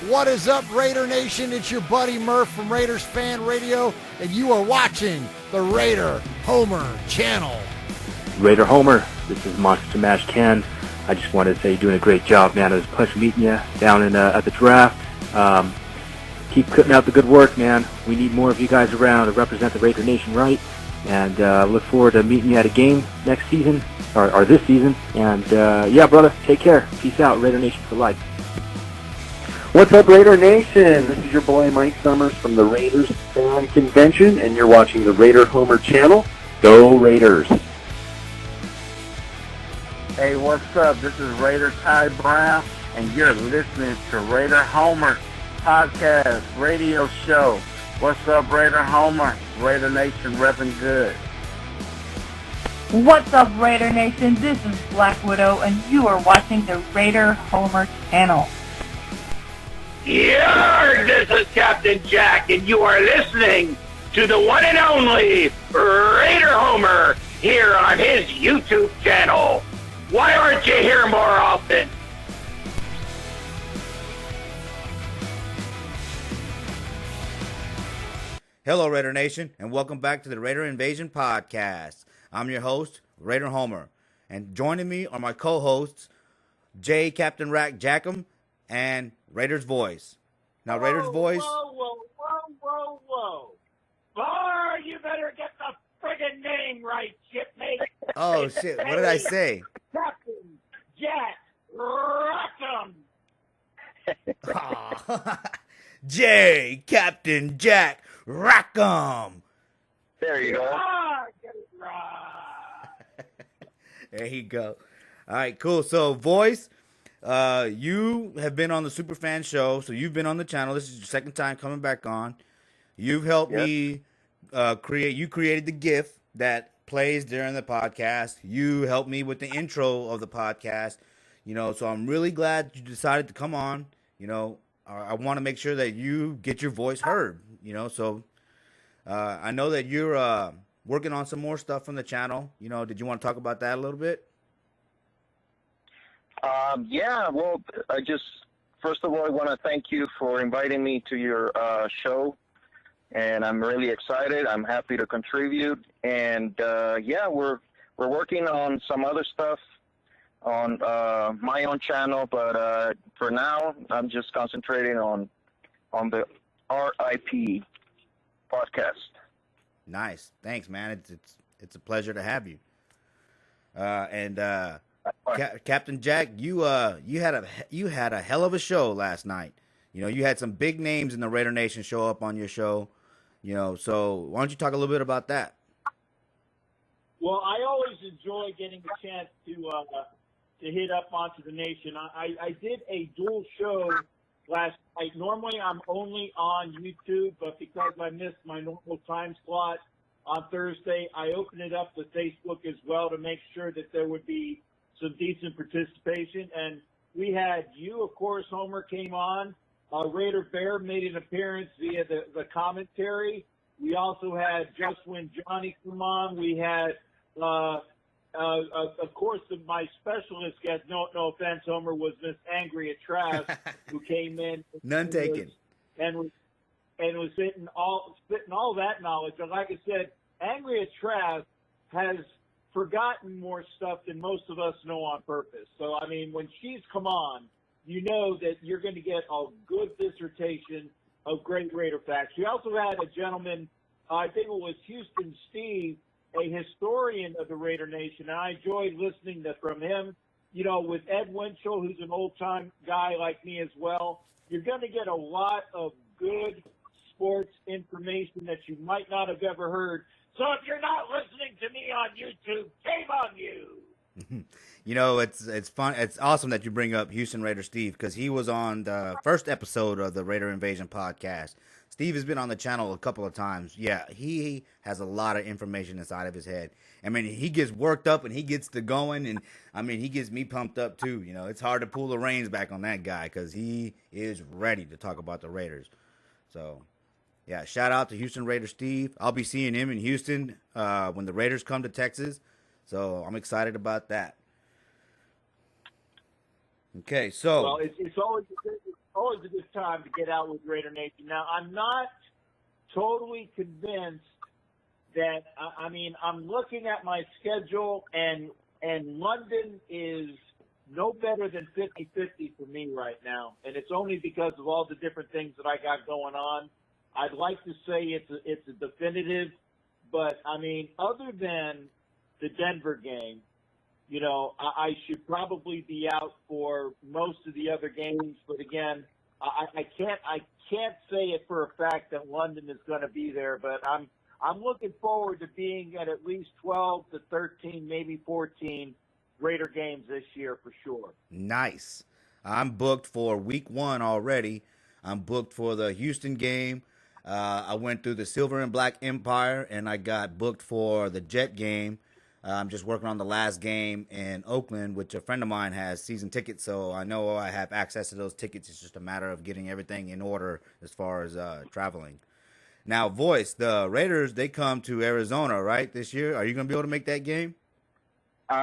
What is up, Raider Nation? It's your buddy Murph from Raiders Fan Radio, and you are watching the Raider Homer channel. Raider Homer, this is Monster Mash Ken. I just wanted to say you're doing a great job, man. It was a pleasure meeting you down in at the draft. Keep putting out the good work, man. We need more of you guys around to represent the Raider Nation right. And look forward to meeting you at a game next season, or this season. And yeah, brother, take care. Peace out. Raider Nation for life. What's up, Raider Nation? This is your boy Mike Summers from the Raiders Fan Convention, and you're watching the Raider Homer channel. Go Raiders! Hey, what's up? This is Raider Ty Brown, and you're listening to Raider Homer podcast radio show. What's up, Raider Homer? Raider Nation repping good. What's up, Raider Nation? This is Black Widow, and you are watching the Raider Homer channel. Yeah, this is Captain Jack, and you are listening to the one and only Raider Homer here on his YouTube channel. Why aren't you here more often? Hello, Raider Nation, and welcome back to the Raider Invasion Podcast. I'm your host, Raider Homer, and joining me are my co-hosts, J. Captain Rack Jackham and Raiders Voice. Now, Raiders Voice... Whoa. Bar, you better get the friggin' name right, shipmate. Oh, shit, what did I say? Captain Jack Rackham. J. Captain Jack Rackham. There you go. Get it right. There you go. All right, cool. So, Voice, you have been on the Superfan show, so you've been on the channel. This is your second time coming back on. You've helped me you created the GIF that plays during the podcast. You helped me with the intro of the podcast. You know, so I'm really glad you decided to come on. You know, I want to make sure that you get your voice heard. You know, so I know that you're working on some more stuff from the channel. You know, did you want to talk about that a little bit? Yeah, well, first of all, I want to thank you for inviting me to your show, and I'm really excited. I'm happy to contribute, and yeah, we're working on some other stuff on my own channel, but for now, I'm just concentrating on the RIP podcast. Nice, thanks, man. It's a pleasure to have you. Captain Jack, you had a hell of a show last night. You know, you had some big names in the Raider Nation show up on your show. You know, so why don't you talk a little bit about that? Well, I always enjoy getting the chance to hit up onto the nation. I did a dual show last night. Normally, I'm only on YouTube, but because I missed my normal time slot on Thursday, I opened it up to Facebook as well to make sure that there would be some decent participation. And we had you, of course, Homer came on. Raider Bear made an appearance via the commentary. We also had Just When Johnny come on. We had, of course, my specialist guest, no offense, Homer, was Miss Angria Trask, who came in. None taken. And was spitting all that knowledge. And like I said, Angria Trask has forgotten more stuff than most of us know on purpose. So, I mean, when she's come on, you know that you're going to get a good dissertation of great Raider facts. We also had a gentleman, I think it was Houston Steve, a historian of the Raider Nation, and I enjoyed listening from him. You know, with Ed Winchell, who's an old-time guy like me as well, you're going to get a lot of good sports information that you might not have ever heard. So if you're not listening to me on YouTube, shame on you. You know, it's fun. It's awesome that you bring up Houston Raider Steve, because he was on the first episode of the Raider Invasion podcast. Steve has been on the channel a couple of times. Yeah, he has a lot of information inside of his head. I mean, he gets worked up and he gets to going, and I mean, he gets me pumped up too. You know, it's hard to pull the reins back on that guy because he is ready to talk about the Raiders. So, yeah, shout out to Houston Raider Steve. I'll be seeing him in Houston when the Raiders come to Texas. So I'm excited about that. Okay, so Well, it's always a good time to get out with Raider Nation. Now, I'm not totally convinced that I mean, I'm looking at my schedule, and London is no better than 50-50 for me right now, and it's only because of all the different things that I got going on. I'd like to say it's a definitive, but I mean, other than the Denver game, you know, I should probably be out for most of the other games. But again, I can't say it for a fact that London is going to be there, but I'm looking forward to being at least 12 to 13, maybe 14 Raider games this year for sure. nice. I'm booked for week 1 already. I'm booked for the Houston game. I went through the Silver and Black Empire, and I got booked for the Jet game. I'm just working on the last game in Oakland, which a friend of mine has season tickets, so I know I have access to those tickets. It's just a matter of getting everything in order as far as traveling. Now, Voice, the Raiders, they come to Arizona, right, this year? Are you going to be able to make that game?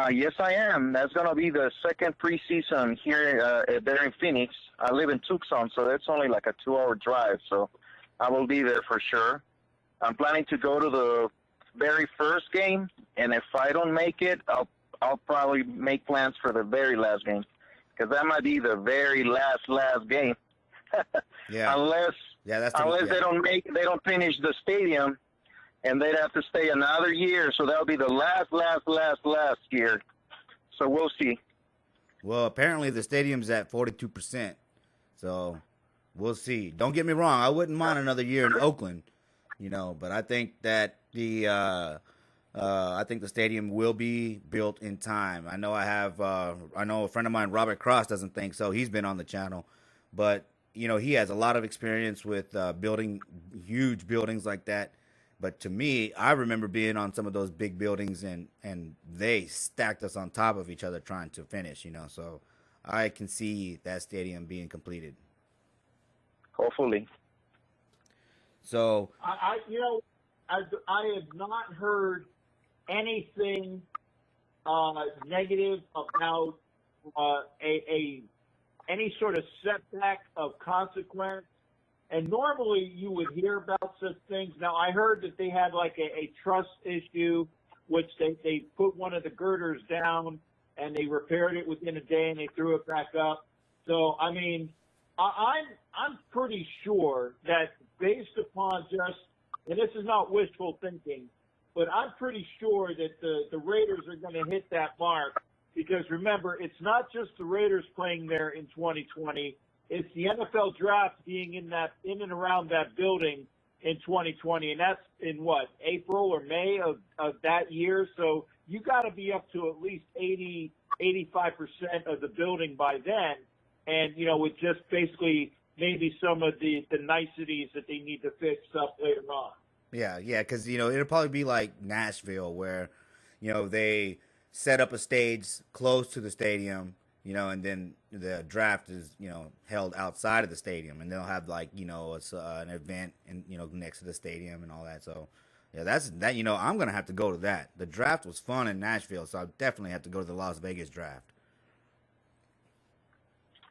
Yes, I am. That's going to be the second preseason here there in Phoenix. I live in Tucson, so that's only like a 2-hour drive, so I will be there for sure. I'm planning to go to the very first game, and if I don't make it, I'll probably make plans for the very last game, because that might be the very last game. Yeah. Unless Yeah, they don't finish the stadium, and they'd have to stay another year, so that'll be the last year. So we'll see. Well, apparently the stadium's at 42%, so we'll see. Don't get me wrong, I wouldn't mind another year in Oakland, you know, but I think that the stadium will be built in time. I know a friend of mine, Robert Cross, doesn't think so. He's been on the channel, but you know, he has a lot of experience with building huge buildings like that. But to me, I remember being on some of those big buildings, and they stacked us on top of each other trying to finish, you know. So I can see that stadium being completed. Hopefully. So I have not heard anything negative about any sort of setback of consequence. And normally you would hear about such things. Now, I heard that they had like a truss issue, which they put one of the girders down and they repaired it within a day and they threw it back up. So, I mean, I'm pretty sure that based upon just, and this is not wishful thinking, but I'm pretty sure that the Raiders are going to hit that mark, because remember, it's not just the Raiders playing there in 2020. It's the NFL draft being in and around that building in 2020, and that's in what, April or May of that year. So you got to be up to at least 85% of the building by then, and you know, with just basically maybe some of the niceties that they need to fix up later on. yeah, because you know, it'll probably be like Nashville, where you know they set up a stage close to the stadium. You know, and then the draft is, you know, held outside of the stadium, and they'll have like, you know, it's an event and, you know, next to the stadium and all that. So, yeah, that. You know, I'm gonna have to go to that. The draft was fun in Nashville, so I definitely have to go to the Las Vegas draft.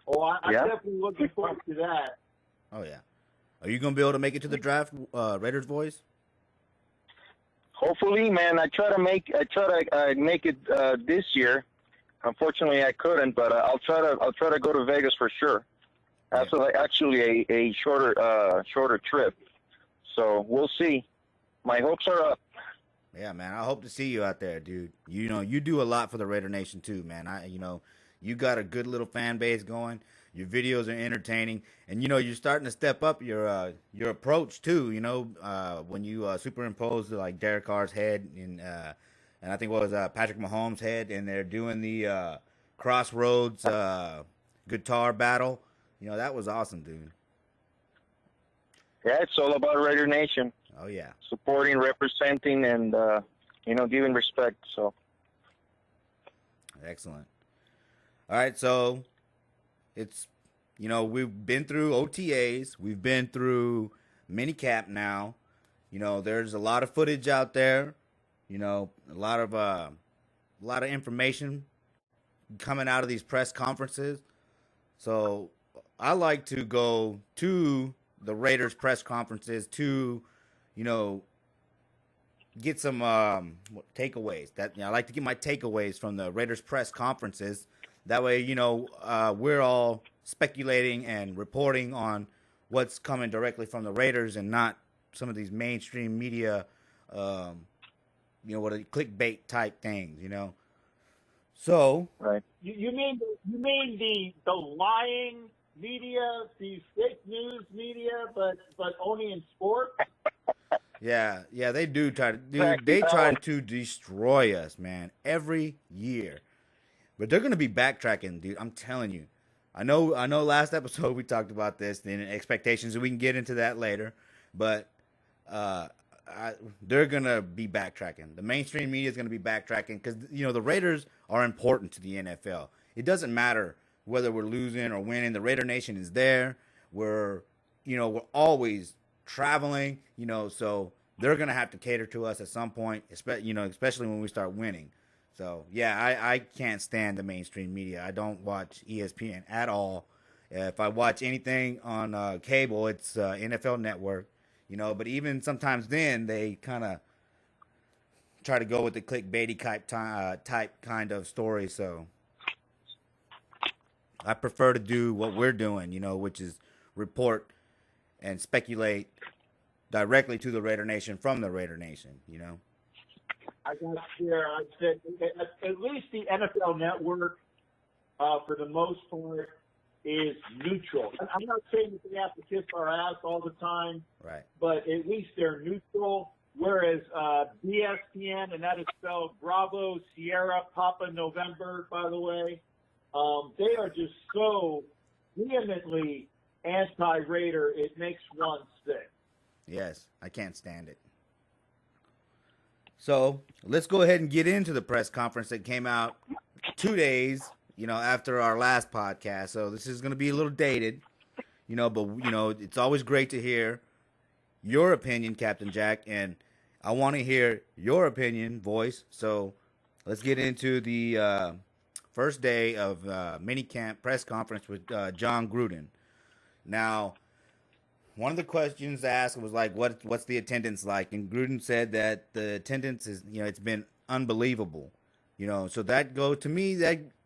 Oh, I'm definitely looking forward to that. Oh yeah, are you gonna be able to make it to the draft, Raiders Voice? Hopefully, man. I try to make it this year. Unfortunately, I couldn't, but I'll try to go to Vegas for sure. That's actually a shorter trip, so we'll see. My hopes are up. Yeah, man. I hope to see you out there, dude. You know, you do a lot for the Raider Nation too, man. You got a good little fan base going. Your videos are entertaining, and you know you're starting to step up your approach too. You know, when you superimpose like Derek Carr's head and I think what was Patrick Mahomes' head, and they're doing the Crossroads guitar battle. You know, that was awesome, dude. Yeah, it's all about Raider Nation. Oh yeah, supporting, representing, and giving respect. So excellent. All right, so it's, you know, we've been through OTAs, we've been through minicamp now. You know, there's a lot of footage out there. You know, a lot of information coming out of these press conferences. So I like to go to the Raiders press conferences to, you know, get some takeaways. I like to get my takeaways from the Raiders press conferences. That way, you know, we're all speculating and reporting on what's coming directly from the Raiders and not some of these mainstream media, you know, what are clickbait type things, you know. So Right. You mean the lying media, the fake news media, but only in sports? yeah, they do they try to destroy us, man, every year. But they're gonna be backtracking, dude. I'm telling you. I know. Last episode we talked about this and expectations, and we can get into that later. But they're gonna be backtracking. The mainstream media is gonna be backtracking because you know the Raiders are important to the NFL. It doesn't matter whether we're losing or winning. The Raider Nation is there. We're always traveling. You know, so they're gonna have to cater to us at some point. Especially when we start winning. So, yeah, I can't stand the mainstream media. I don't watch ESPN at all. If I watch anything on cable, it's NFL Network, you know. But even sometimes then, they kind of try to go with the clickbaity type kind of story. So I prefer to do what we're doing, you know, which is report and speculate directly to the Raider Nation from the Raider Nation, you know. I got here. I said at least the NFL Network, for the most part, is neutral. I'm not saying that they have to kiss our ass all the time, right? But at least they're neutral. Whereas ESPN, and that is spelled Bravo Sierra Papa November, by the way, they are just so vehemently anti-Raider. It makes one sick. Yes, I can't stand it. So let's go ahead and get into the press conference that came out 2 days, you know, after our last podcast. So this is going to be a little dated, you know, but, you know, it's always great to hear your opinion, Captain Jack, and I want to hear your opinion, Voice. So let's get into the first day of minicamp press conference with John Gruden. Now, one of the questions asked was like, what's the attendance like? And Gruden said that the attendance is, you know, it's been unbelievable, you know. So that to me,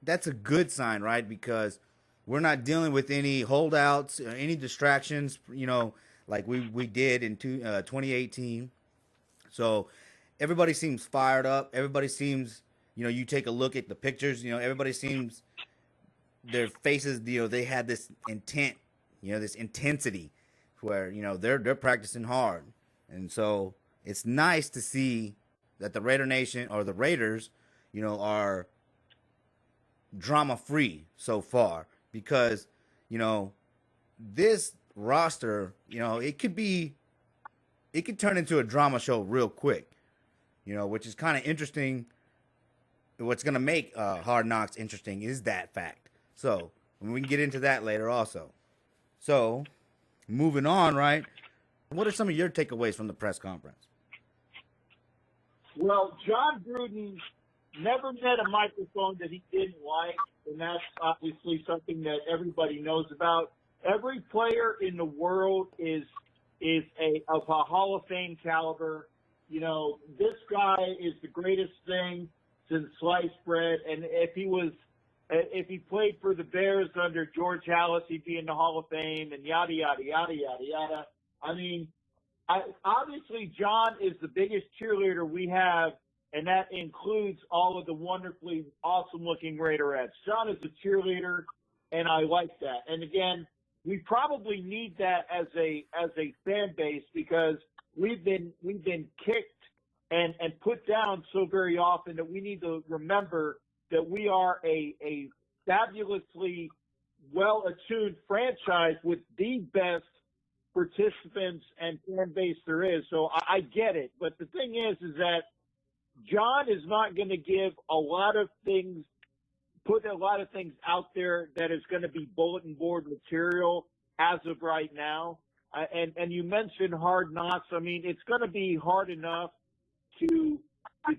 that's a good sign, right? Because we're not dealing with any holdouts or any distractions, you know, like we did in 2018. So everybody seems fired up. Everybody seems, you know, you take a look at the pictures, you know, everybody seems, their faces, you know, they had this intent, you know, this intensity, where, you know, they're practicing hard. And so it's nice to see that the Raider Nation or the Raiders, you know, are drama free so far, because, you know, this roster, you know, it could turn into a drama show real quick, you know, which is kind of interesting. What's going to make Hard Knocks interesting is that fact. So we can get into that later also. So moving on, right? What are some of your takeaways from the press conference? Well, John Gruden never met a microphone that he didn't like, and that's obviously something that everybody knows about. Every player in the world is of a Hall of Fame caliber. You know, this guy is the greatest thing since sliced bread, and if he played for the Bears under George Halas, he'd be in the Hall of Fame, and yada, yada, yada, yada, yada. I mean, obviously John is the biggest cheerleader we have, and that includes all of the wonderfully awesome-looking Raiderettes. John is a cheerleader, and I like that. And again, we probably need that as a fan base, because we've been kicked and put down so very often that we need to remember that we are a fabulously well-attuned franchise with the best participants and fan base there is. So I get it. But the thing is that John is not going to give put a lot of things out there that is going to be bulletin board material as of right now. And you mentioned Hard Knocks. I mean, it's going to be hard enough to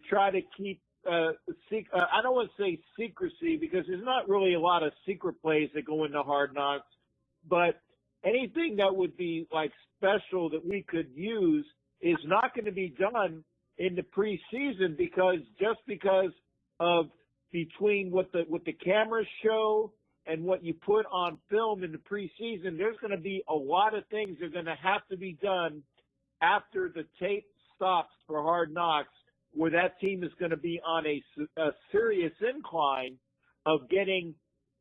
try to keep I don't want to say secrecy because there's not really a lot of secret plays that go into Hard Knocks, but anything that would be like special that we could use is not going to be done in the preseason because of between what the cameras show and what you put on film in the preseason, there's going to be a lot of things that are going to have to be done after the tape stops for Hard Knocks, where that team is going to be on a serious incline of getting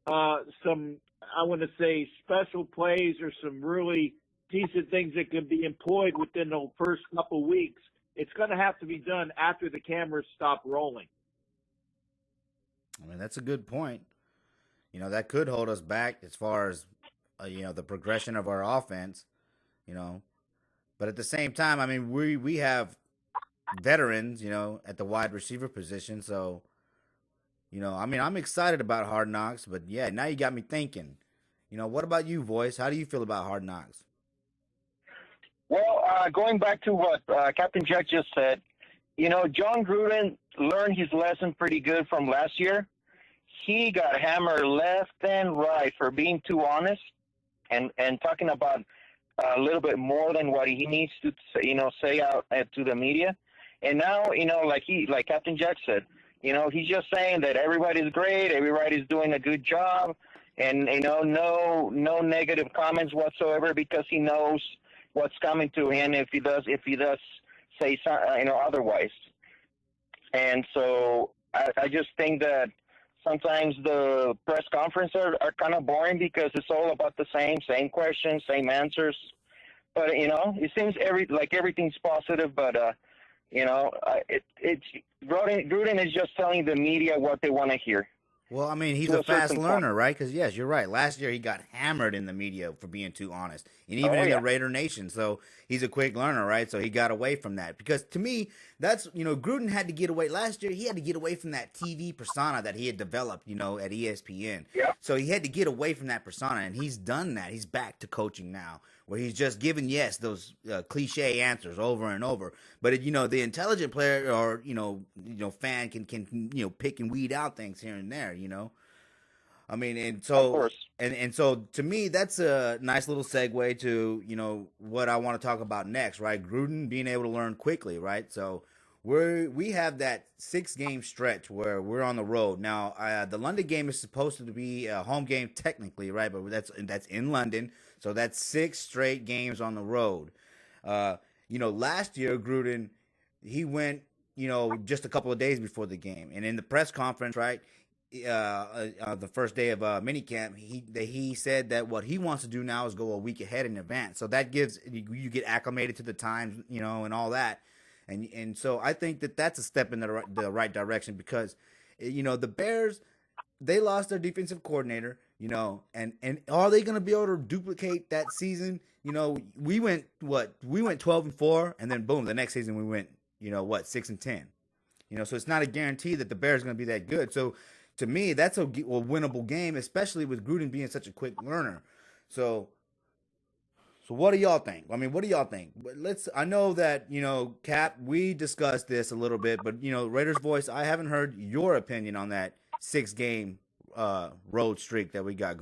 some, I want to say, special plays or some really decent things that can be employed within the first couple weeks. It's going to have to be done after the cameras stop rolling. I mean, that's a good point. You know, that could hold us back as far as, you know, the progression of our offense, you know. But at the same time, I mean, we have veterans, you know, at the wide receiver position. So, you know, I mean, I'm excited about Hard Knocks. But, yeah, now you got me thinking. You know, what about you, Voice? How do you feel about Hard Knocks? Well, going back to what Captain Jack just said, you know, John Gruden learned his lesson pretty good from last year. He got hammered left and right for being too honest and talking about a little bit more than what he needs to, you know, say out to the media. And now, you know, like Captain Jack said, you know, he's just saying that everybody's great, everybody's doing a good job, and, you know, no negative comments whatsoever because he knows what's coming to him if he does say, you know, otherwise. And so I just think that sometimes the press conferences are kind of boring because it's all about the same questions, same answers. But, you know, it seems everything's positive, but, you know, Gruden is just telling the media what they want to hear. Well, I mean, he's a fast learner, right? Because, yes, you're right. Last year he got hammered in the media for being too honest, and even in the Raider Nation. So he's a quick learner, right? So he got away from that. Because to me, that's, you know, Gruden had to get away. Last year he had to get away from that TV persona that he had developed, you know, at ESPN. Yeah. So he had to get away from that persona, and he's done that. He's back to coaching now, where he's just giving, yes, those cliche answers over and over. But, you know, the intelligent player or, you know, fan can you know, pick and weed out things here and there, you know. I mean, and so and so to me, that's a nice little segue to, you know, what I want to talk about next, right? Gruden being able to learn quickly, right? So we have that 6-game stretch where we're on the road. Now, the London game is supposed to be a home game technically, right? But that's in London, so that's 6 straight games on the road. You know, last year Gruden, he went, you know, just a couple of days before the game, and in the press conference, right, the first day of minicamp, he said that what he wants to do now is go a week ahead in advance. So that gives you get acclimated to the times, you know, and all that. And so I think that that's a step in the right direction because, you know, the Bears, they lost their defensive coordinator, you know, and are they going to be able to duplicate that season? You know, we went 12-4, and then boom, the next season we went, you know, 6-10. You know, so it's not a guarantee that the Bears are going to be that good. So to me, that's a winnable game, especially with Gruden being such a quick learner. So what do y'all think? I mean, what do y'all think? I know that, you know, Cap, we discussed this a little bit, but, you know, Raiders Voice, I haven't heard your opinion on that 6-game road streak that we got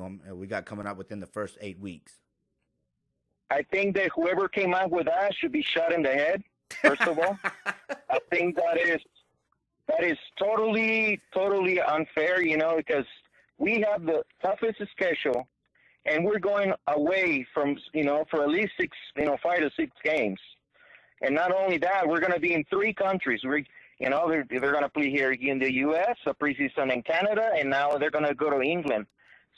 coming up within the first 8 weeks. I think that whoever came out with that should be shot in the head, first of all. I think that is totally unfair, you know, because we have the toughest schedule, and we're going away from, you know, for at least 5 to 6 games. And not only that, we're going to be in 3 countries. You know, they're going to play here in the U.S., a preseason in Canada, and now they're going to go to England.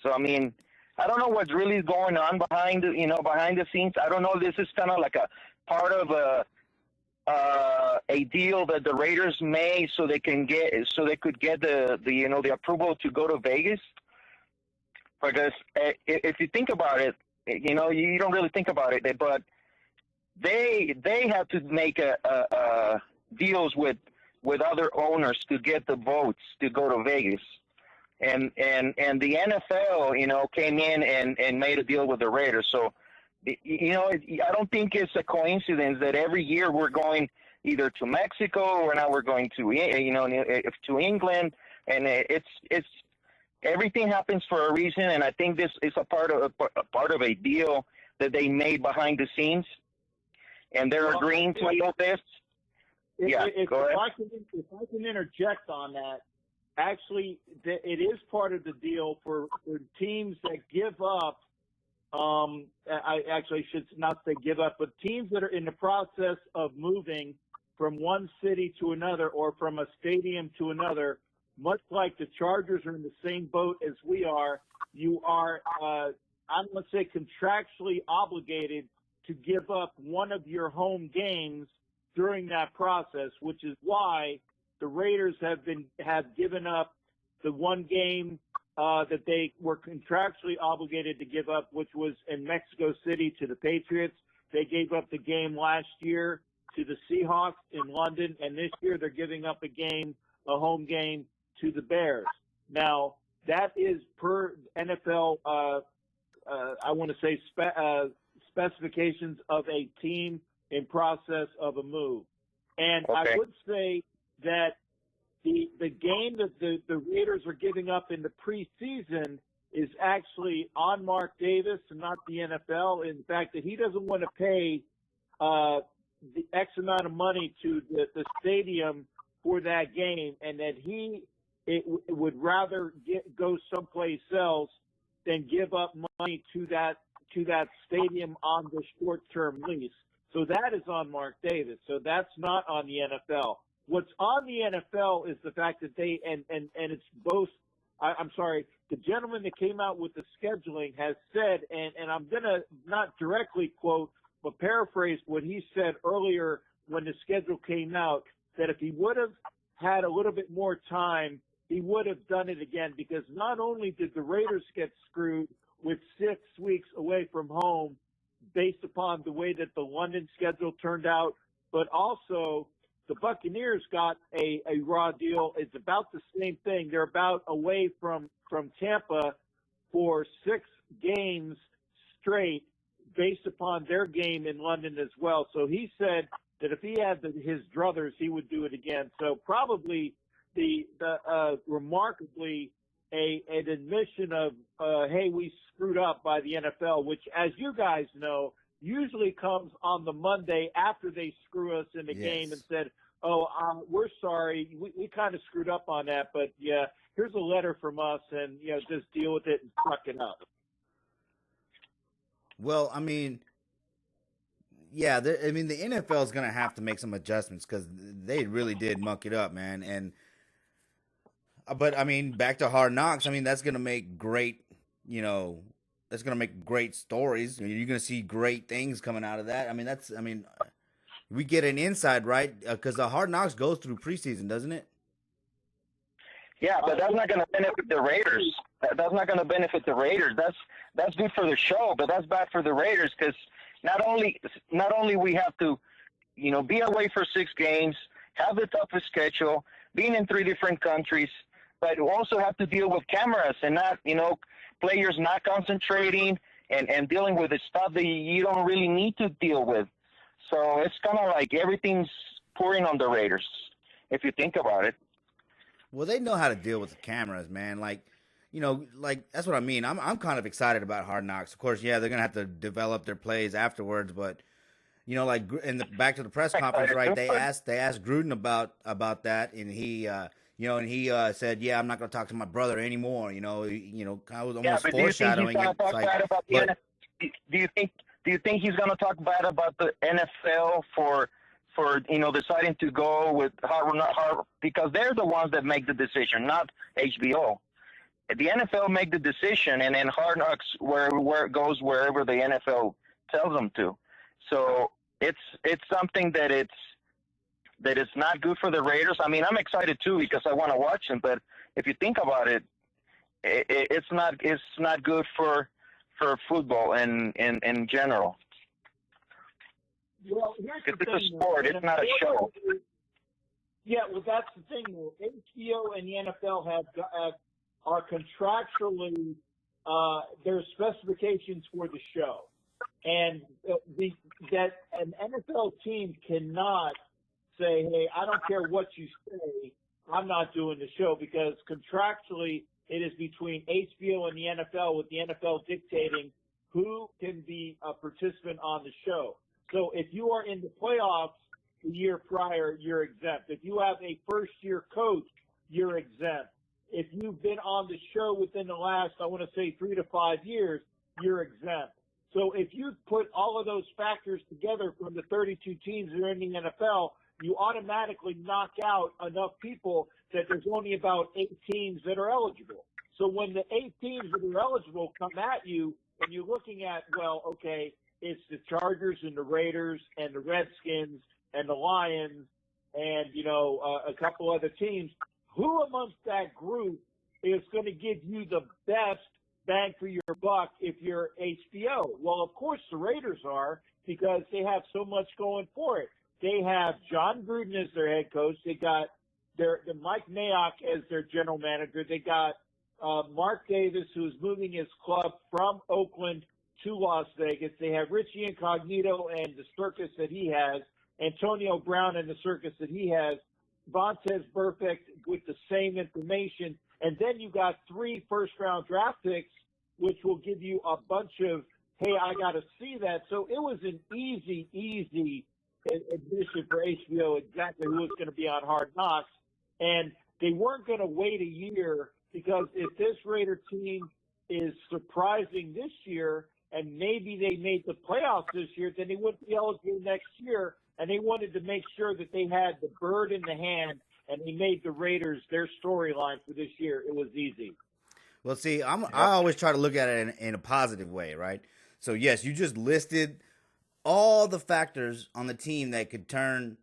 So, I mean, I don't know what's really going on behind the scenes. I don't know. This is kind of like a part of a deal that the Raiders made so they could get the approval to go to Vegas. Because if you think about it, you know, you don't really think about it, but they have to make deals with other owners to get the votes to go to Vegas. And the NFL, you know, came in and made a deal with the Raiders. So, you know, I don't think it's a coincidence that every year we're going either to Mexico or now we're going to to England, and it's everything happens for a reason, and I think this is a part of a deal that they made behind the scenes, and they're agreeing to all this. If I can interject on that, actually, it is part of the deal for teams that give up. I actually should not say give up, but teams that are in the process of moving from one city to another or from a stadium to another, much like the Chargers are in the same boat as we are, you are, I'm going to say, contractually obligated to give up one of your home games during that process, which is why the Raiders have given up the one game that they were contractually obligated to give up, which was in Mexico City to the Patriots. They gave up the game last year to the Seahawks in London, and this year they're giving up a home game to the Bears. Now, that is per NFL, I want to say specifications of a team in process of a move. And I would say that the game that the Raiders are giving up in the preseason is actually on Mark Davis and not the NFL. In fact, that he doesn't want to pay the X amount of money to the stadium for that game, and that he would rather go someplace else than give up money to that stadium on the short-term lease. So that is on Mark Davis. So that's not on the NFL. What's on the NFL is the fact that they and it's both. I'm sorry, the gentleman that came out with the scheduling has said, and I'm gonna not directly quote, but paraphrase what he said earlier when the schedule came out, that if he would have had a little bit more time, he would have done it again, because not only did the Raiders get screwed with 6 weeks away from home based upon the way that the London schedule turned out, but also the Buccaneers got a raw deal. It's about the same thing. They're about away from Tampa for 6 games straight based upon their game in London as well. So he said that if he had his druthers, he would do it again. So probably the remarkably an admission of, hey, we screwed up by the NFL, which, as you guys know, usually comes on the Monday after they screw us in the game and said, we're sorry, we kind of screwed up on that, but yeah, here's a letter from us, and just deal with it and suck it up. Well, I mean, yeah, the NFL is going to have to make some adjustments because they really did muck it up, man. But I mean, back to Hard Knocks. I mean, that's going to make great, that's going to make great stories. I mean, you're going to see great things coming out of that. I mean, we get an inside, right? Because the Hard Knocks goes through preseason, doesn't it? Yeah, but that's not going to benefit the Raiders. That's not going to benefit the Raiders. That's good for the show, but that's bad for the Raiders, because not only we have to, be away for 6 games, have the toughest schedule, being in 3 different countries, but we also have to deal with cameras and not, players not concentrating and dealing with the stuff that you don't really need to deal with. So it's kind of like everything's pouring on the Raiders, if you think about it. Well, they know how to deal with the cameras, man. Like that's what I mean. I'm kind of excited about Hard Knocks. Of course, yeah, they're gonna have to develop their plays afterwards, but back to the press conference, right? They asked Gruden about that, and he said, "Yeah, I'm not going to talk to my brother anymore." Kind of almost foreshadowing it. Do you think he's going to talk bad about the NFL for deciding to go with Harvard, because they're the ones that make the decision, not HBO. The NFL make the decision, and then Hard Knocks where it goes wherever the NFL tells them to. So it's something that it's not good for the Raiders. I mean, I'm excited too because I want to watch them, but if you think about it, it's not good for football in general. Well, here's the thing. It's a sport. It's not a show. Yeah, well, that's the thing. HBO and the NFL are contractually their specifications for the show, and that an NFL team cannot say, hey, I don't care what you say, I'm not doing the show, because contractually it is between HBO and the NFL, with the NFL dictating who can be a participant on the show. So if you are in the playoffs the year prior, you're exempt. If you have a first-year coach, you're exempt. If you've been on the show within the last, I want to say 3 to 5 years, you're exempt. So if you put all of those factors together from the 32 teams that are in the NFL, you automatically knock out enough people that there's only about 8 teams that are eligible. So when the 8 teams that are eligible come at you, and you're looking at, well, okay, it's the Chargers and the Raiders and the Redskins and the Lions and, a couple other teams, who amongst that group is going to give you the best bang for your buck if you're HBO? Well, of course the Raiders are, because they have so much going for it. They have John Gruden as their head coach. They got the Mike Mayock as their general manager. They got Mark Davis, who's moving his club from Oakland to Las Vegas. They have Richie Incognito and the circus that he has, Antonio Brown and the circus that he has, Vontaze Burfict with the same information, and then you got 3 first-round draft picks, which will give you a bunch of, hey, I got to see that. So it was an easy admission for HBO exactly who was going to be on Hard Knocks, and they weren't going to wait a year, because if this Raider team is surprising this year and maybe they made the playoffs this year, then they wouldn't be eligible next year, and they wanted to make sure that they had the bird in the hand, and they made the Raiders their storyline for this year. It was easy. Well, see, I always try to look at it in a positive way, right? So, yes, you just listed all the factors on the team that could turn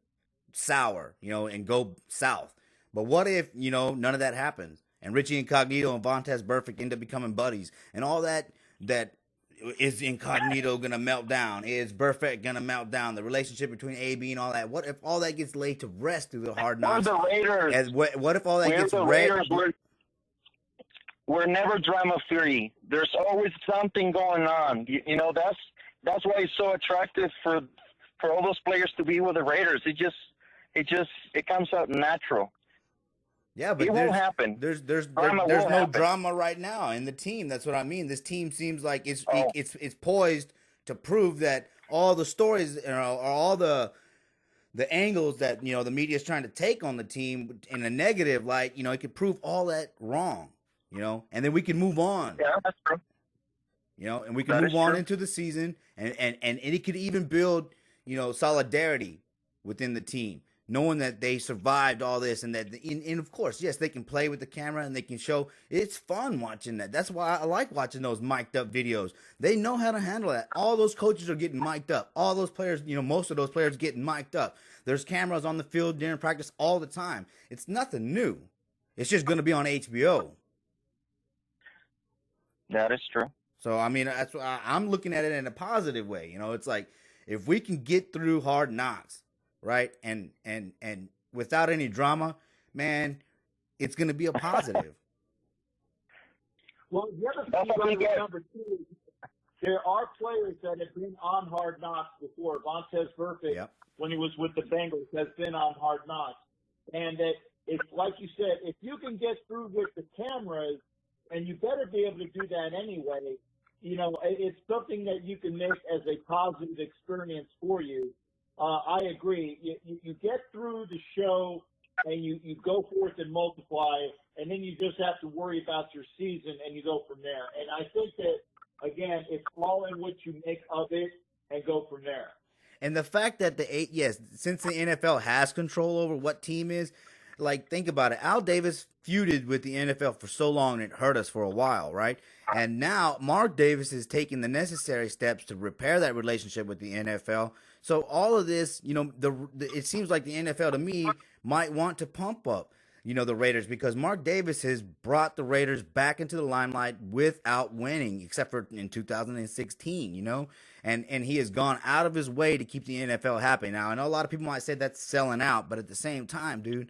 sour, and go south. But what if, none of that happens, and Richie Incognito and Vontaze Burfict end up becoming buddies, and all that is Incognito going to melt down? Is Burfict going to melt down? The relationship between AB and all that. What if all that gets laid to rest through the Hard Knocks? We're the Raiders. What if all that We're gets the Raiders. We're never drama free. There's always something going on. That's why it's so attractive for all those players to be with the Raiders. It comes out natural. Yeah, but it won't happen. There's no drama right now in the team. That's what I mean. This team seems like it's poised to prove that all the stories or all the angles that the media is trying to take on the team in a negative light, it could prove all that wrong, and then we can move on. Yeah, that's true. And we can move on into the season, and it could even build solidarity within the team, knowing that they survived all this, and that, and of course, yes, they can play with the camera and they can show. It's fun watching that. That's why I like watching those mic'd up videos. They know how to handle that. All those coaches are getting mic'd up. All those players, most of those players getting mic'd up. There's cameras on the field during practice all the time. It's nothing new. It's just going to be on HBO. That is true. So, I mean, that's why I'm looking at it in a positive way. It's like, if we can get through Hard Knocks, right, and without any drama, man, it's going to be a positive. Well, the other thing you got to remember, too, there are players that have been on Hard Knocks before. Vontaze Burfict, when he was with the Bengals, has been on Hard Knocks. And that, it's like you said, if you can get through with the cameras, and you better be able to do that anyway, it's something that you can make as a positive experience for you. I agree. You get through the show and you go forth and multiply, and then you just have to worry about your season and you go from there. And I think that, again, it's all in what you make of it and go from there. And the fact that since the NFL has control over what team is, like, think about it. Al Davis feuded with the NFL for so long, and it hurt us for a while, right? And now Mark Davis is taking the necessary steps to repair that relationship with the NFL. So all of this, it seems like the NFL, to me, might want to pump up, the Raiders, because Mark Davis has brought the Raiders back into the limelight without winning, except for in 2016, and he has gone out of his way to keep the NFL happy. Now, I know a lot of people might say that's selling out, but at the same time, dude,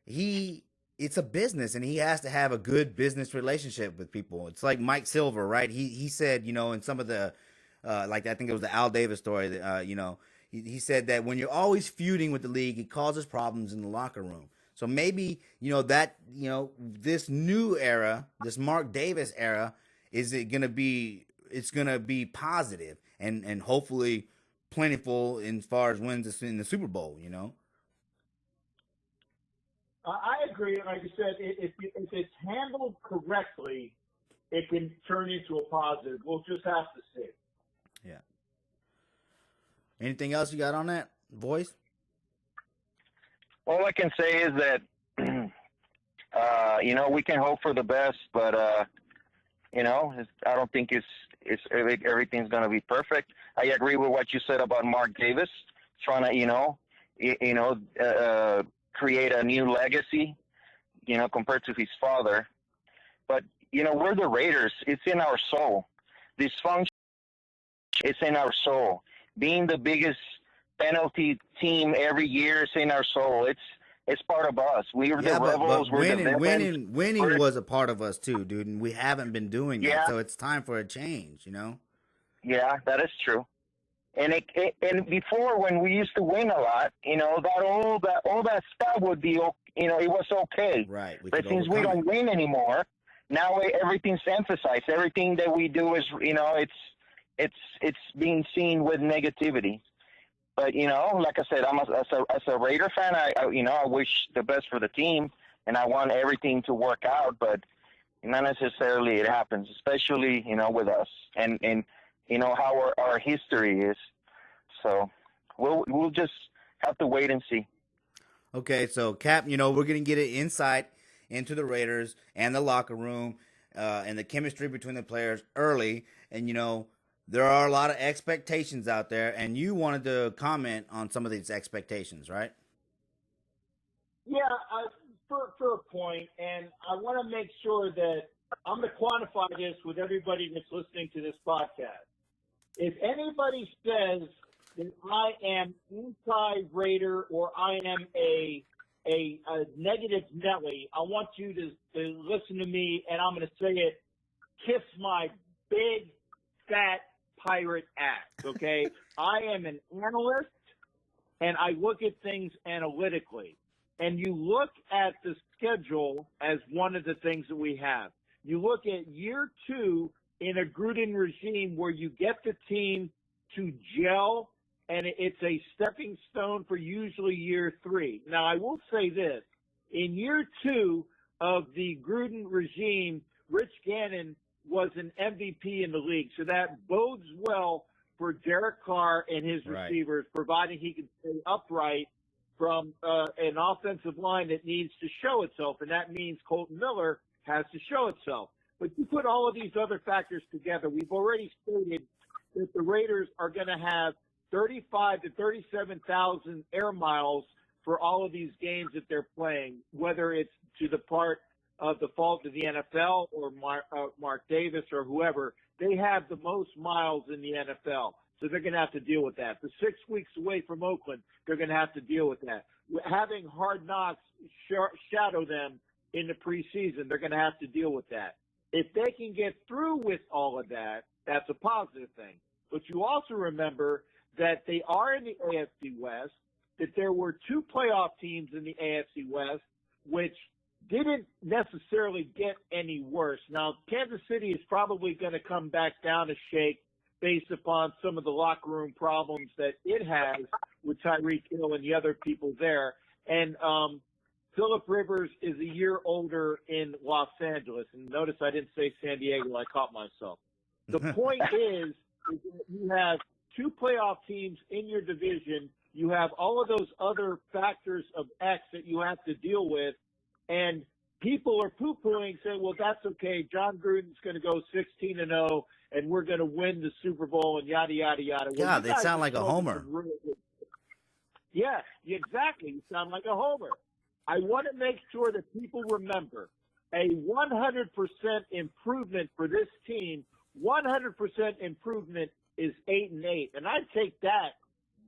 it's a business, and he has to have a good business relationship with people. It's like Mike Silver, right? He said, in some of the, like, I think it was the Al Davis story that, he said that when you're always feuding with the league, it causes problems in the locker room. So maybe, this new era, this Mark Davis era, it's going to be positive and hopefully plentiful as far as wins in the Super Bowl, I agree. Like I said, if it's handled correctly, it can turn into a positive. We'll just have to see. Yeah. Anything else you got on that, voice? All I can say is that, we can hope for the best, but, I don't think everything's going to be perfect. I agree with what you said about Mark Davis trying to, create a new legacy, compared to his father. But, we're the Raiders. It's in our soul. Dysfunction, it's in our soul. Being the biggest penalty team every year is in our soul. It's part of us. We are the rebels. But winning was a part of us too, dude, and we haven't been doing that. So it's time for a change, Yeah, that is true. And and before, when we used to win a lot, all that stuff would be, it was okay. Right. But since we don't win anymore, now everything's emphasized. Everything that we do is, it's being seen with negativity. But like I said, as a Raider fan, I wish the best for the team, and I want everything to work out. But not necessarily it happens, especially with us and how our history is. So we'll just have to wait and see. Okay, so Cap, we're going to get an insight into the Raiders and the locker room and the chemistry between the players early. And, there are a lot of expectations out there, and you wanted to comment on some of these expectations, right? Yeah, for a point, and I want to make sure that I'm going to quantify this with everybody that's listening to this podcast. If anybody says that I am anti-Raider or I am a negative Nelly, I want you to listen to me, and I'm going to say it, kiss my big, fat pirate ass, okay? I am an analyst, and I look at things analytically. And you look at the schedule as one of the things that we have. You look at year 2 in a Gruden regime where you get the team to gel, and it's a stepping stone for usually year 3. Now, I will say this. In year 2 of the Gruden regime, Rich Gannon was an MVP in the league. So that bodes well for Derek Carr and his receivers, providing he can stay upright from an offensive line that needs to show itself, and that means Colton Miller has to show itself. But you put all of these other factors together, we've already stated that the Raiders are going to have 35 to 37,000 air miles for all of these games that they're playing, whether it's to the part of the fault of the NFL or Mark Davis or whoever. They have the most miles in the NFL. So they're going to have to deal with that. For 6 weeks away from Oakland, they're going to have to deal with that. Having Hard Knocks shadow them in the preseason, they're going to have to deal with that. If they can get through with all of that, that's a positive thing. But you also remember that they are in the AFC West, that there were 2 playoff teams in the AFC West, which didn't necessarily get any worse. Now, Kansas City is probably going to come back down a shake based upon some of the locker room problems that it has with Tyreek Hill and the other people there. And Phillip Rivers is a year older in Los Angeles. And notice I didn't say San Diego. I caught myself. The point is that you have 2 playoff teams in your division. You have all of those other factors of X that you have to deal with. And people are poo-pooing, saying, well, that's okay. John Gruden's going to go 16-0, and we're going to win the Super Bowl and yada, yada, yada. Well, yeah, they sound like a homer. Yeah, exactly. You sound like a homer. I want to make sure that people remember a 100% improvement for this team. 100% improvement is 8-8. And I'd take that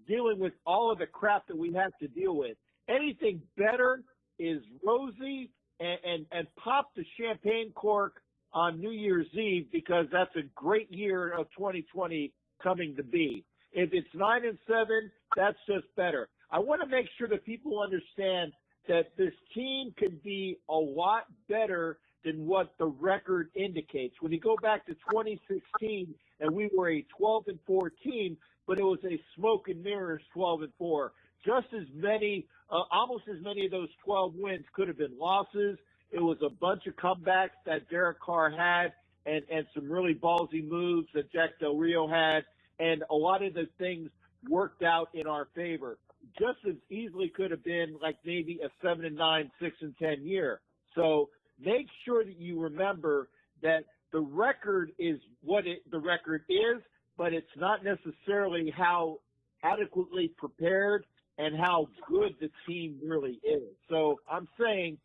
dealing with all of the crap that we have to deal with. Anything better is rosy and pop the champagne cork on New Year's Eve, because that's a great year of 2020 coming to be. If it's 9-7, that's just better. I want to make sure that people understand that this team can be a lot better than what the record indicates. When you go back to 2016, and we were a 12-4 team, but it was a smoke and mirrors 12-4. Just as many, almost as many of those 12 wins could have been losses. It was a bunch of comebacks that Derek Carr had, and some really ballsy moves that Jack Del Rio had, and a lot of the things worked out in our favor. Just as easily could have been like maybe a 7-9, 6-10 year. So make sure that you remember that the record is what the record is, but it's not necessarily how adequately prepared and how good the team really is. So I'm saying,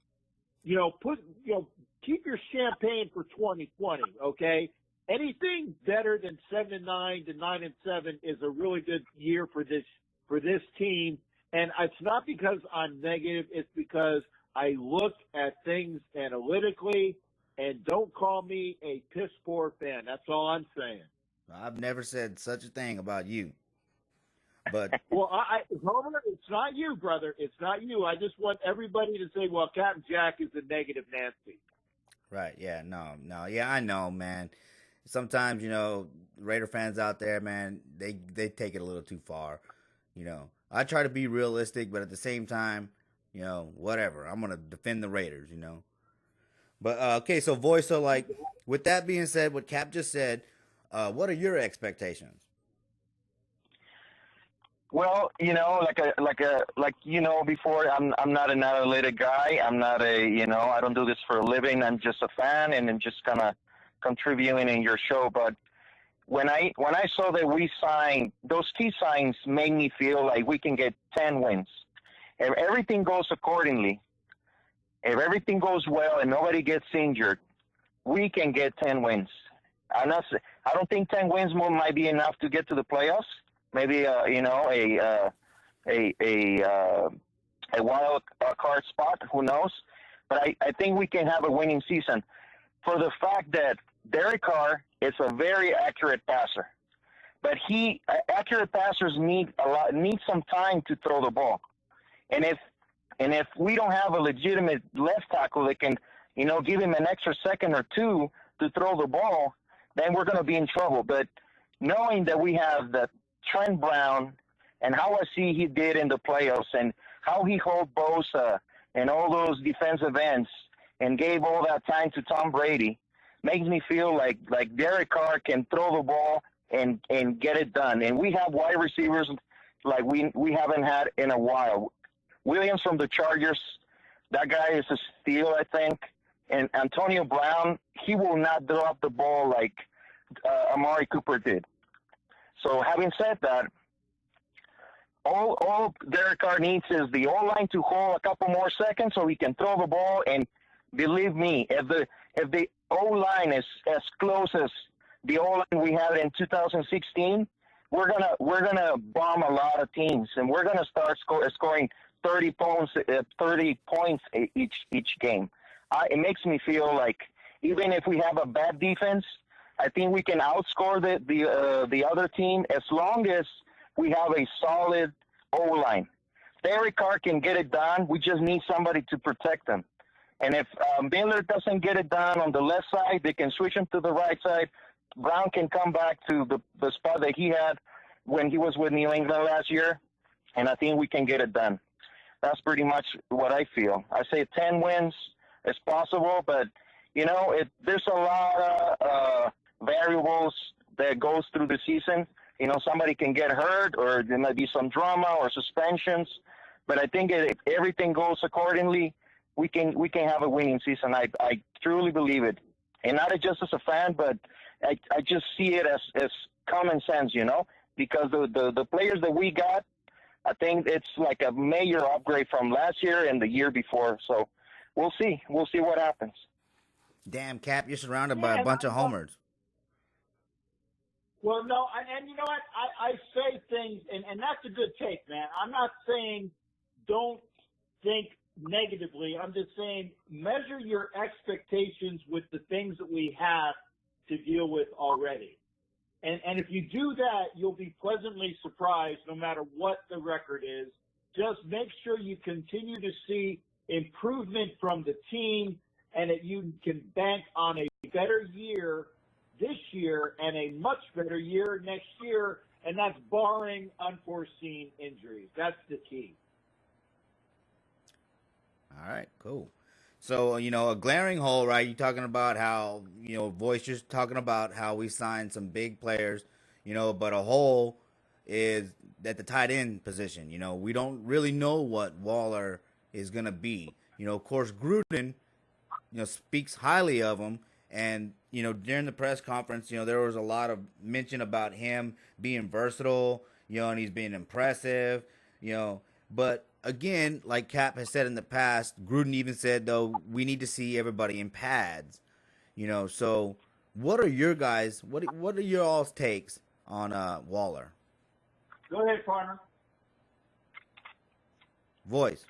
keep your champagne for 2020, okay? Anything better than 7-9 to 9-7 is a really good year for this team. And it's not because I'm negative, it's because I look at things analytically, and don't call me a piss poor fan. That's all I'm saying. I've never said such a thing about you. But well, Homer, it's not you, brother. It's not you. I just want everybody to say, well, Captain Jack is a negative Nancy. Right, yeah, no. Yeah, I know, man. Sometimes, Raider fans out there, man, they take it a little too far. I try to be realistic, but at the same time, whatever. I'm going to defend the Raiders, But, okay, so Voice, so, like, with that being said, what Cap just said, what are your expectations? Well, before, I'm not an analytic guy. I'm not I don't do this for a living. I'm just a fan, and I'm just kind of contributing in your show. But when I saw that we signed, those key signs made me feel like we can get 10 wins. If everything goes accordingly, if everything goes well and nobody gets injured, we can get 10 wins. I don't think 10 wins might be enough to get to the playoffs. Maybe a wild card spot. Who knows? But I think we can have a winning season for the fact that Derek Carr is a very accurate passer. But accurate passers need some time to throw the ball. And if we don't have a legitimate left tackle that can, give him an extra second or two to throw the ball, then we're going to be in trouble. But knowing that we have the Trent Brown and how I see he did in the playoffs and how he held Bosa and all those defensive ends and gave all that time to Tom Brady makes me feel like Derek Carr can throw the ball and get it done. And we have wide receivers like we haven't had in a while. Williams from the Chargers, that guy is a steal, I think. And Antonio Brown, he will not drop the ball like Amari Cooper did. So having said that, all Derek Carr needs is the O-line to hold a couple more seconds so he can throw the ball. And believe me, if the O-line is as close as the O-line we had in 2016, we're gonna bomb a lot of teams, and we're gonna start scoring 30 points each game. It makes me feel like even if we have a bad defense, I think we can outscore the other team as long as we have a solid O-line. Derek Carr can get it done. We just need somebody to protect them. And if Miller doesn't get it done on the left side, they can switch him to the right side. Brown can come back to the spot that he had when he was with New England last year, and I think we can get it done. That's pretty much what I feel. I say 10 wins is possible, but, there's a lot of variables that goes through the season. Somebody can get hurt, or there might be some drama or suspensions. But I think if everything goes accordingly, we can have a winning season. I truly believe it, and not just as a fan, but I just see it as common sense, because the players that we got, I think it's like a major upgrade from last year and the year before. So we'll see. We'll see what happens. Damn, Cap, you're surrounded by a bunch of homers. Well, no, and you know what? I say things, and that's a good take, man. I'm not saying don't think negatively. I'm just saying measure your expectations with the things that we have to deal with already. And if you do that, you'll be pleasantly surprised no matter what the record is. Just make sure you continue to see improvement from the team and that you can bank on a better year this year and a much better year next year, and that's barring unforeseen injuries. That's the key. All right, cool. So, a glaring hole, right? You're talking about how, Voice just talking about how we signed some big players, but a hole is at the tight end position. We don't really know what Waller is going to be. Of course, Gruden, speaks highly of him. And, during the press conference, there was a lot of mention about him being versatile, and he's being impressive, but again, like Cap has said in the past, Gruden even said, though, we need to see everybody in pads. So what are your guys, what are your all's takes on Waller? Go ahead, partner. Voice.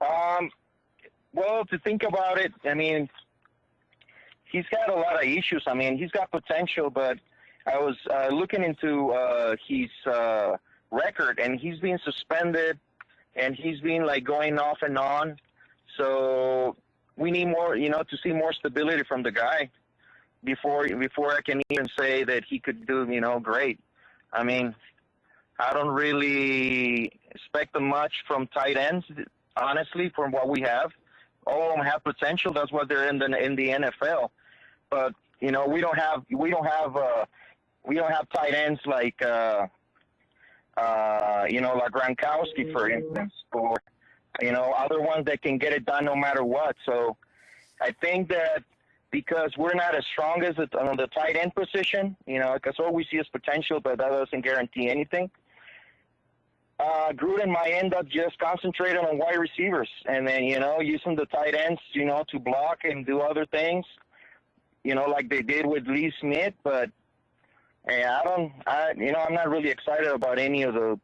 Well, to think about it, I mean, he's got a lot of issues. I mean, he's got potential, but I was looking into his record, and he's been suspended, and he's been like going off and on. So we need more, to see more stability from the guy before I can even say that he could do, great. I mean, I don't really expect much from tight ends, honestly, from what we have. All of them have potential. That's what they're in the NFL. But we don't have tight ends like like Gronkowski, for instance, or other ones that can get it done no matter what. So I think that because we're not as strong as on the tight end position, because all we see is potential, but that doesn't guarantee anything. Gruden might end up just concentrating on wide receivers and then, using the tight ends, to block and do other things, like they did with Lee Smith. But I'm not really excited about any of the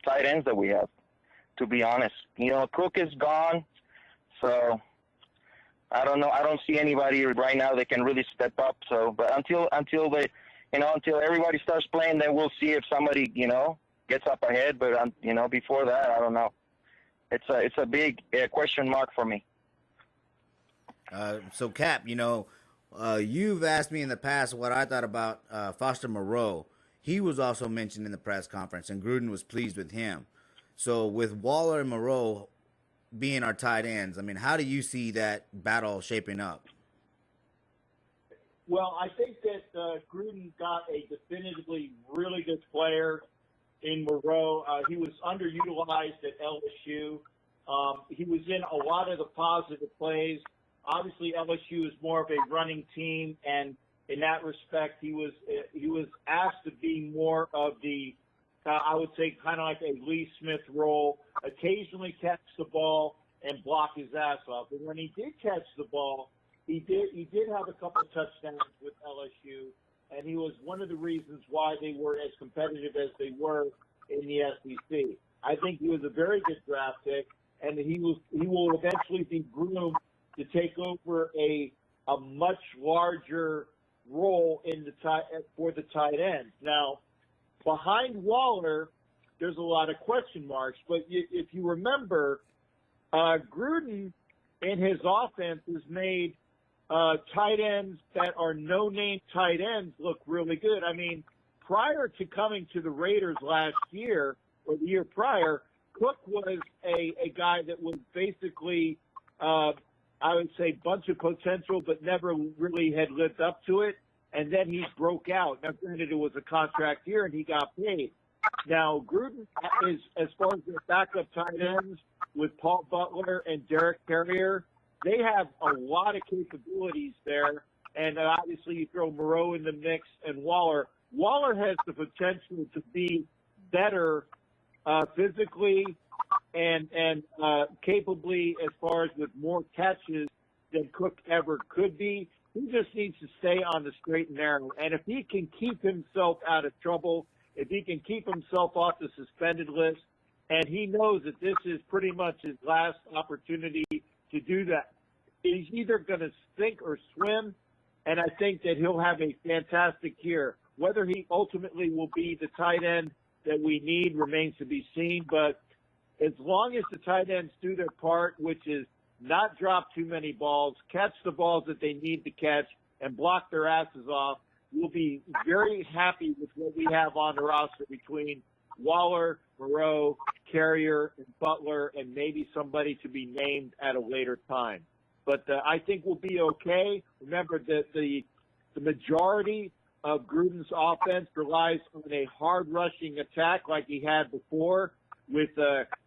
tight ends that we have, to be honest. Cook is gone, so I don't know. I don't see anybody right now that can really step up. So, but until they, until everybody starts playing, then we'll see if somebody, gets up ahead. But before that, I don't know. It's a big question mark for me. So Cap, you've asked me in the past what I thought about Foster Moreau. He was also mentioned in the press conference, and Gruden was pleased with him. So with Waller and Moreau being our tight ends, I mean, how do you see that battle shaping up? Well, I think that Gruden got a definitively really good player in Moreau. He was underutilized at LSU. He was in a lot of the positive plays. Obviously, LSU is more of a running team, and in that respect, he was asked to be more of the, I would say, kind of like a Lee Smith role, occasionally catch the ball and block his ass off. And when he did catch the ball, he did have a couple of touchdowns with LSU, and he was one of the reasons why they were as competitive as they were in the SEC. I think he was a very good draft pick, and he will eventually be groomed to take over a much larger role for the tight end. Now, behind Waller, there's a lot of question marks, but if you remember, Gruden in his offense has made tight ends that are no-name tight ends look really good. I mean, prior to coming to the Raiders last year, or the year prior, Cook was a guy that was basically, I would say, bunch of potential, but never really had lived up to it. And then he broke out. Now, granted, it was a contract year, and he got paid. Now, Gruden is, as far as their backup tight ends with Paul Butler and Derek Carrier, they have a lot of capabilities there. And obviously, you throw Moreau in the mix and Waller. Waller has the potential to be better physically and capably as far as with more catches than Cook ever could be. He just needs to stay on the straight and narrow. And if he can keep himself out of trouble, if he can keep himself off the suspended list, and he knows that this is pretty much his last opportunity to do that, he's either going to sink or swim. and I think that he'll have a fantastic year. Whether he ultimately will be the tight end that we need remains to be seen, but as long as the tight ends do their part, which is not drop too many balls, catch the balls that they need to catch, and block their asses off, we'll be very happy with what we have on the roster between Waller, Moreau, Carrier, and Butler, and maybe somebody to be named at a later time. But I think we'll be okay. Remember that the majority of Gruden's offense relies on a hard rushing attack like he had before with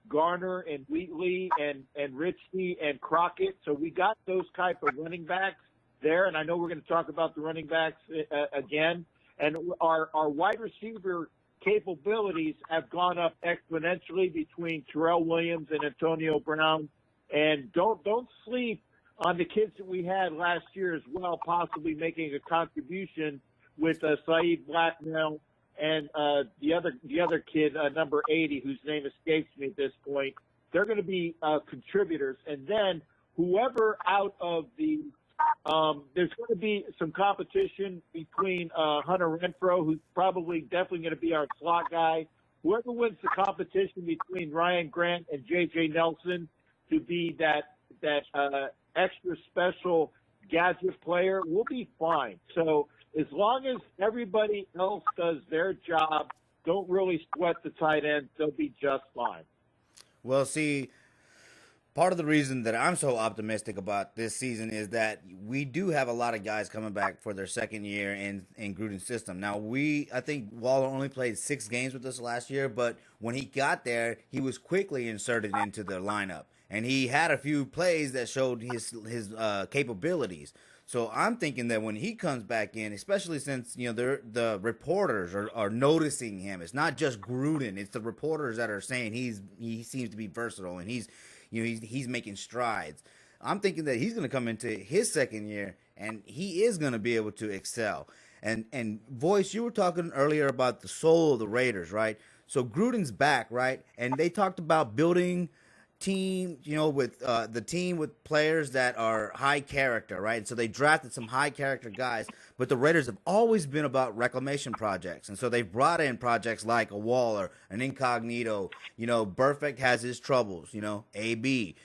Garner and Wheatley and Ritchie and Crockett. So we got those type of running backs there, and I know we're going to talk about the running backs again. And our wide receiver capabilities have gone up exponentially between Terrell Williams and Antonio Brown. And don't sleep on the kids that we had last year as well, possibly making a contribution with Saeed Blacknell and the other kid, number 80, whose name escapes me at this point. They're going to be contributors. And then whoever out of the there's going to be some competition between Hunter Renfrow, who's definitely going to be our slot guy. Whoever wins the competition between Ryan Grant and J.J. Nelson to be that extra special gadget player, we'll be fine. So as long as everybody else does their job, don't really sweat the tight end, they'll be just fine. Well, see, part of the reason that I'm so optimistic about this season is that we do have a lot of guys coming back for their second year in Gruden's system. Now, I think Waller only played 6 games with us last year, but when he got there, he was quickly inserted into the lineup. And he had a few plays that showed his capabilities. So I'm thinking that when he comes back in, especially since the reporters are noticing him, it's not just Gruden; it's the reporters that are saying he seems to be versatile and he's making strides. I'm thinking that he's going to come into his second year and he is going to be able to excel. And Voice, you were talking earlier about the soul of the Raiders, right? So Gruden's back, right? And they talked about building team, with the team with players that are high character, right? And so they drafted some high character guys, but the Raiders have always been about reclamation projects. And so they've brought in projects like a Waller, an Incognito, Burfict has his troubles, AB,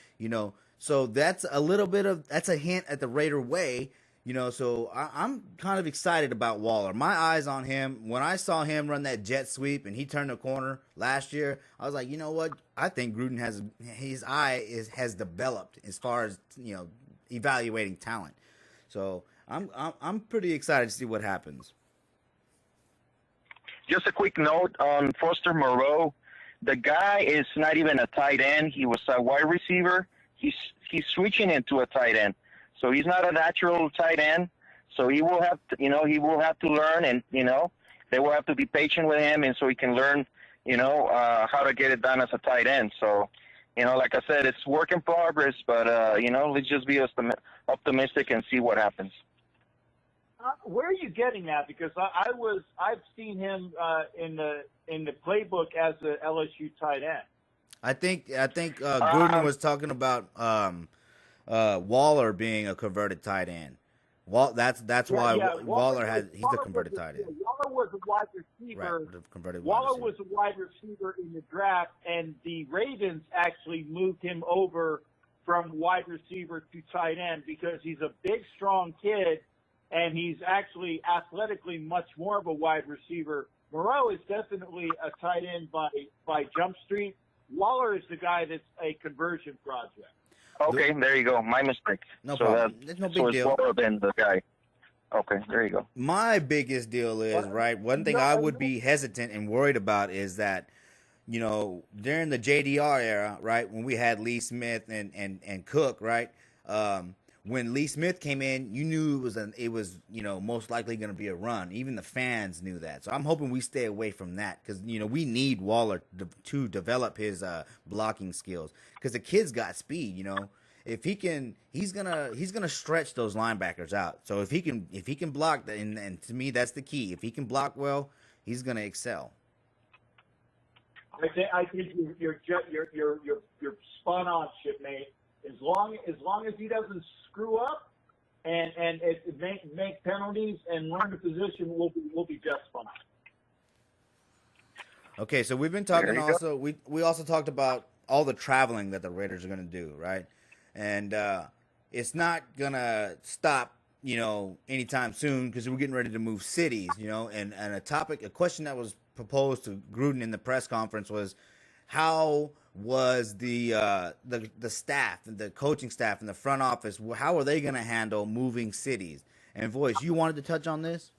so that's that's a hint at the Raider way. So I'm kind of excited about Waller. My eyes on him. When I saw him run that jet sweep and he turned the corner last year, I was like, you know what? I think Gruden has developed as far as evaluating talent. So I'm pretty excited to see what happens. Just a quick note on Foster Moreau. The guy is not even a tight end. He was a wide receiver. He's switching into a tight end. So he's not a natural tight end. So he will have to, learn, and they will have to be patient with him, and so he can learn, how to get it done as a tight end. So, like I said, it's work in progress, but let's just be optimistic and see what happens. Where are you getting that? Because I've seen him in the playbook as a LSU tight end. I think Gruden was talking about Waller being a converted tight end. That's why Waller he's a converted tight end. Waller was a wide receiver. Right, Waller was a wide receiver in the draft, and the Ravens actually moved him over from wide receiver to tight end because he's a big, strong kid, and he's actually athletically much more of a wide receiver. Moreau is definitely a tight end by Jump Street. Waller is the guy that's a conversion project. Okay, there you go. My mistake. No problem. It's no big deal. Waller than the guy. Okay, there you go. My biggest deal is, right, one thing I would be hesitant and worried about is that, during the JDR era, right, when we had Lee Smith and Cook, right, when Lee Smith came in, you knew it was most likely going to be a run. Even the fans knew that. So I'm hoping we stay away from that because we need Waller to develop his blocking skills because the kid's got speed. If he can, he's gonna stretch those linebackers out. So if he can block, and to me that's the key. If he can block well, he's gonna excel. I think you're spot on, shipmate. As long as he doesn't screw up, and make penalties and learn the position, we'll be just fine. Okay, so we've been talking also. We also talked about all the traveling that the Raiders are going to do, right? And it's not gonna stop, anytime soon because we're getting ready to move cities, And a question that was proposed to Gruden in the press conference was, how was the staff, the coaching staff, and the front office? How are they going to handle moving cities? And Voice, you wanted to touch on this?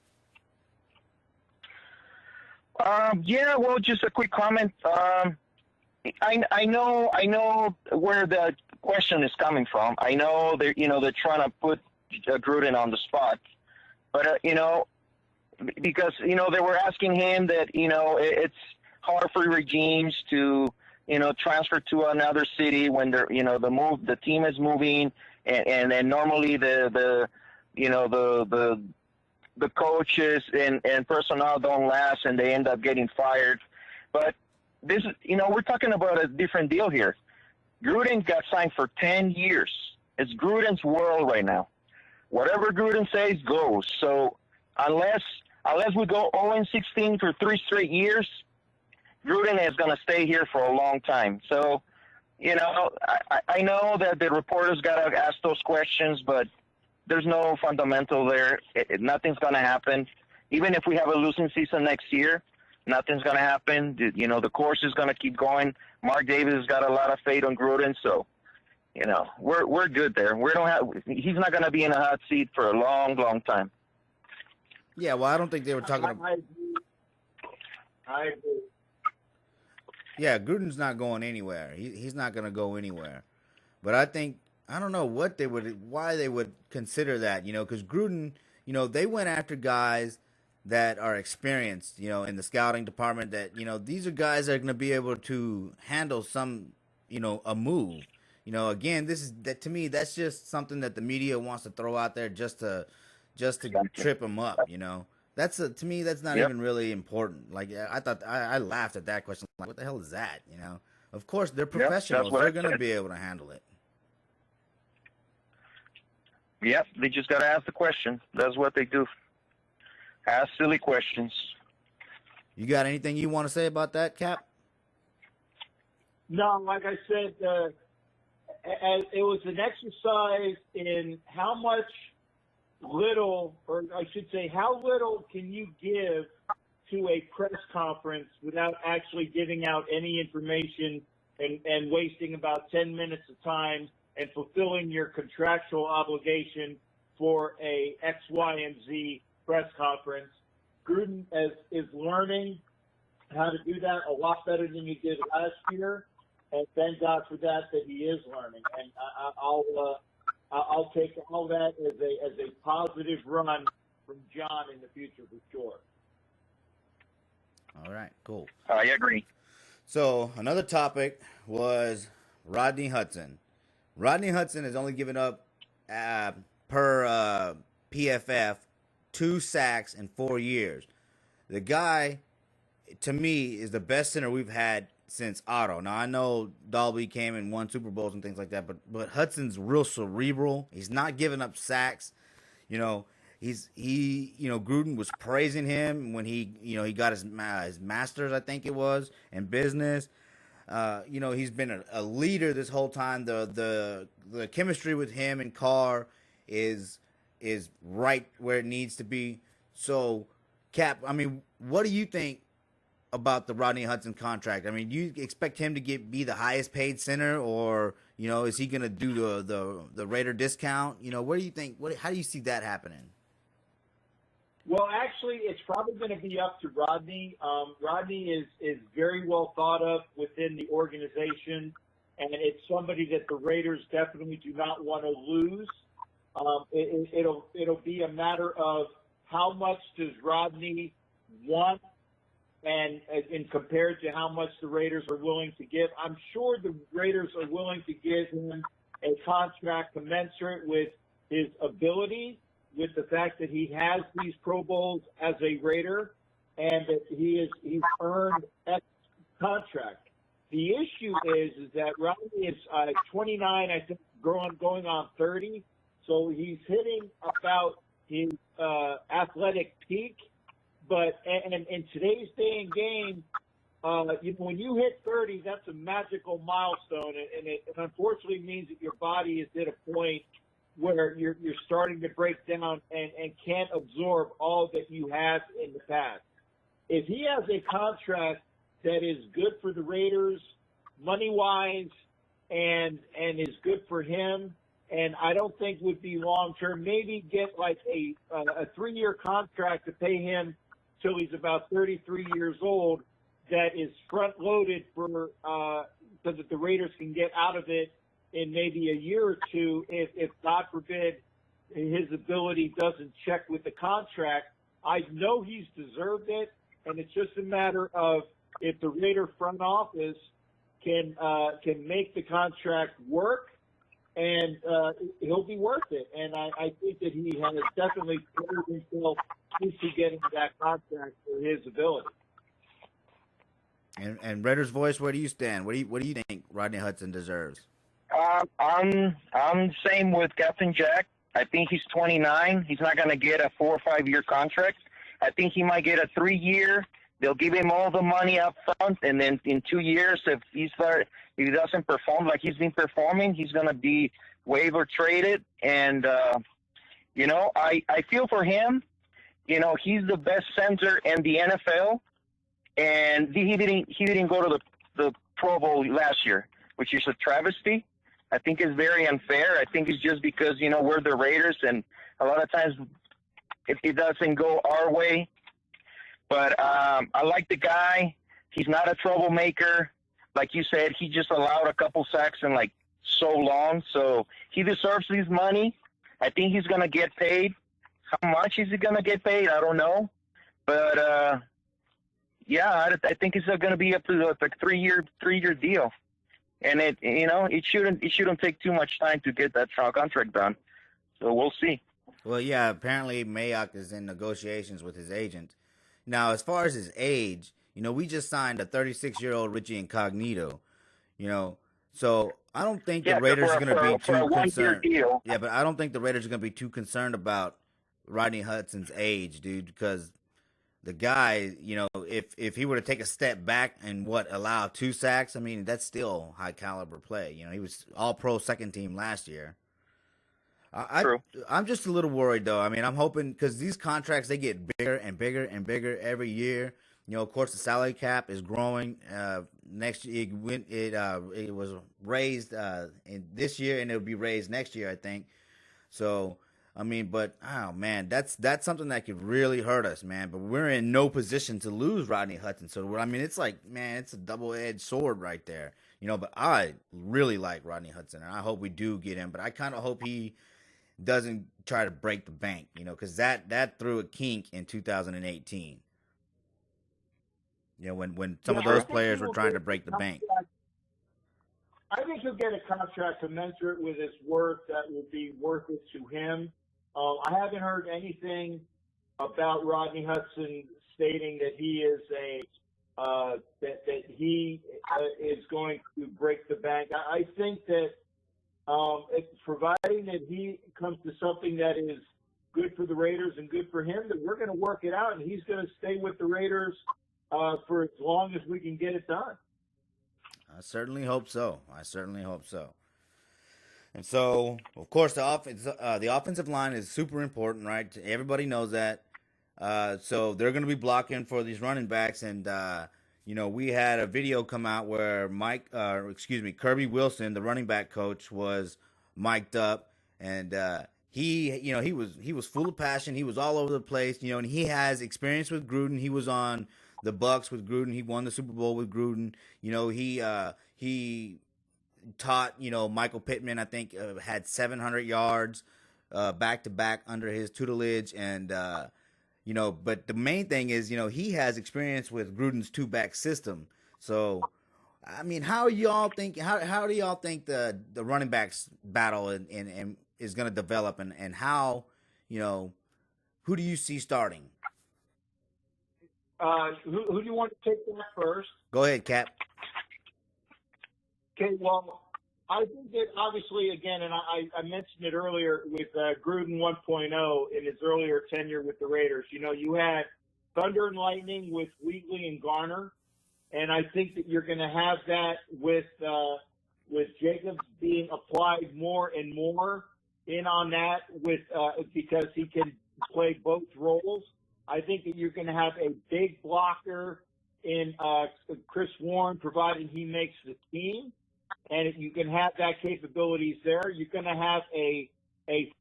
Yeah, well, just a quick comment. I know where the question is coming from. I know they're trying to put Gruden on the spot, but because they were asking him that it's hard for regimes to transfer to another city when they're the team is moving, and then normally the coaches and personnel don't last and they end up getting fired. But this is, we're talking about a different deal here. Gruden got signed for 10 years. It's Gruden's world right now. Whatever Gruden says goes. So unless we go 0-16 for 3 straight years, Gruden is going to stay here for a long time. So, I know that the reporters got to ask those questions, but there's no fundamental there. Nothing's going to happen. Even if we have a losing season next year, nothing's going to happen. The course is going to keep going. Mark Davis has got a lot of faith on Gruden, so we're good there. He's not going to be in a hot seat for a long, long time. Yeah, well, I don't think they were talking about. I agree. Yeah, Gruden's not going anywhere. He's not going to go anywhere. But I don't know why they would consider that, because Gruden, they went after guys that are experienced, in the scouting department that, these are guys that are going to be able to handle some, a move. Again, to me, that's just something that the media wants to throw out there just to trip them up, to me, that's not even really important. Like, I thought, I laughed at that question. Like, what the hell is that? Of course, they're professionals. They're going to be able to handle it. Yep, they just got to ask the question. That's what they do. Ask silly questions. You got anything you want to say about that, Cap? No, like I said, it was an exercise in how little can you give to a press conference without actually giving out any information and wasting about 10 minutes of time and fulfilling your contractual obligation for a X, Y, and Z press conference. Gruden is learning how to do that a lot better than he did last year, and thank God for that he is learning. And I'll take all that as a positive run from John in the future for sure. All right, cool. I agree. So another topic was Rodney Hudson. Rodney Hudson has only given up, per PFF, 2 sacks in 4 years. The guy, to me, is the best center we've had since Otto. Now, I know Dalby came and won Super Bowls and things like that, but Hudson's real cerebral. He's not giving up sacks. Gruden was praising him when he got his master's, I think it was, in business. He's been a leader this whole time. The chemistry with him and Carr is right where it needs to be. So, Cap, what do you think about the Rodney Hudson contract? Do you expect him to be the highest paid center, or is he going to do the Raider discount? What do you think? How do you see that happening? Well, actually, it's probably going to be up to Rodney. Rodney is very well thought of within the organization, and it's somebody that the Raiders definitely do not want to lose. It'll be a matter of how much does Rodney want, and compared to how much the Raiders are willing to give. I'm sure the Raiders are willing to give him a contract commensurate with his ability, with the fact that he has these Pro Bowls as a Raider, and that he's earned X contract. The issue is that Rodney is 29, I think, going on 30. So he's hitting about his athletic peak. But and in today's day and game, when you hit 30, that's a magical milestone, and it unfortunately means that your body is at a point where you're starting to break down and can't absorb all that you have in the past. If he has a contract that is good for the Raiders, money-wise, and is good for him, and I don't think would be long-term, maybe get like a 3-year contract to pay him till he's about 33 years old, that is front-loaded for so that the Raiders can get out of it in maybe a year or two if God forbid, his ability doesn't check with the contract. I know he's deserved it, and it's just a matter of if the Raider front office can make the contract work, and he'll be worth it. And I think that he has definitely proved himself into getting that contract for his ability. And Raiders voice, where do you stand? What do you think Rodney Hudson deserves? I'm same with Captain Jack. I think he's 29. He's not going to get a 4 or 5 year contract. I think he might get a 3-year. They'll give him all the money up front, and then in 2 years, if he doesn't perform like he's been performing, he's going to be waived or traded. And I feel for him. He's the best center in the NFL, and he didn't go to the Pro Bowl last year, which is a travesty. I think it's very unfair. I think it's just because we're the Raiders, and a lot of times it doesn't go our way. But I like the guy. He's not a troublemaker. Like you said, he just allowed a couple sacks in so long. So he deserves his money. I think he's going to get paid. How much is he going to get paid? I don't know. But, I think it's going to be up to a 3-year deal. And it shouldn't take too much time to get that contract done. So we'll see. Well, yeah, apparently Mayock is in negotiations with his agent. Now, as far as his age, we just signed a 36-year-old Richie Incognito, so I don't think the Raiders are going to be too concerned. Deal. Yeah, but I don't think the Raiders are going to be too concerned about Rodney Hudson's age, dude, because the guy, if he were to take a step back and allow 2 sacks, I mean, that's still high caliber play. He was all pro second team last year. True. I'm just a little worried, though. I mean, I'm hoping because these contracts, they get bigger and bigger and bigger every year. Of course, the salary cap is growing. Next year, it was raised in this year, and it'll be raised next year, I think. So, I mean, but oh man, that's something that could really hurt us, man. But we're in no position to lose Rodney Hudson. So, I mean, it's like, man, it's a double-edged sword right there. But I really like Rodney Hudson, and I hope we do get him. But I kind of hope he doesn't try to break the bank, because that threw a kink in 2018. When some of those players were trying to break the bank. I think he'll get a contract commensurate with his worth that will be worth it to him. I haven't heard anything about Rodney Hudson stating that he is that he is going to break the bank. I think that providing that he comes to something that is good for the Raiders and good for him, that we're going to work it out, and he's going to stay with the Raiders for as long as we can get it done. I certainly hope so. And so, of course, the offensive line is super important, right? Everybody knows that. So they're going to be blocking for these running backs, and we had a video come out where Kirby Wilson, the running back coach, was mic'd up, and he was full of passion. He was all over the place, and he has experience with Gruden. He was on the Bucs with Gruden. He won the Super Bowl with Gruden. He taught, Michael Pittman, I think, had 700 yards back to back under his tutelage, and but the main thing is, he has experience with Gruden's 2-back system. So, I mean, how do y'all think the running backs battle and is going to develop, and how, who do you see starting? Who do you want to take that first? Go ahead, Cap. Okay, well, I think that obviously, again, and I mentioned it earlier with Gruden 1.0 in his earlier tenure with the Raiders. You know, you had Thunder and Lightning with Wheatley and Garner, and I think that you're going to have that with Jacobs being applied more and more in on that with because he can play both roles. I think that you're going to have a big blocker in Chris Warren, providing he makes the team. And you can have that capabilities there. You're going to have a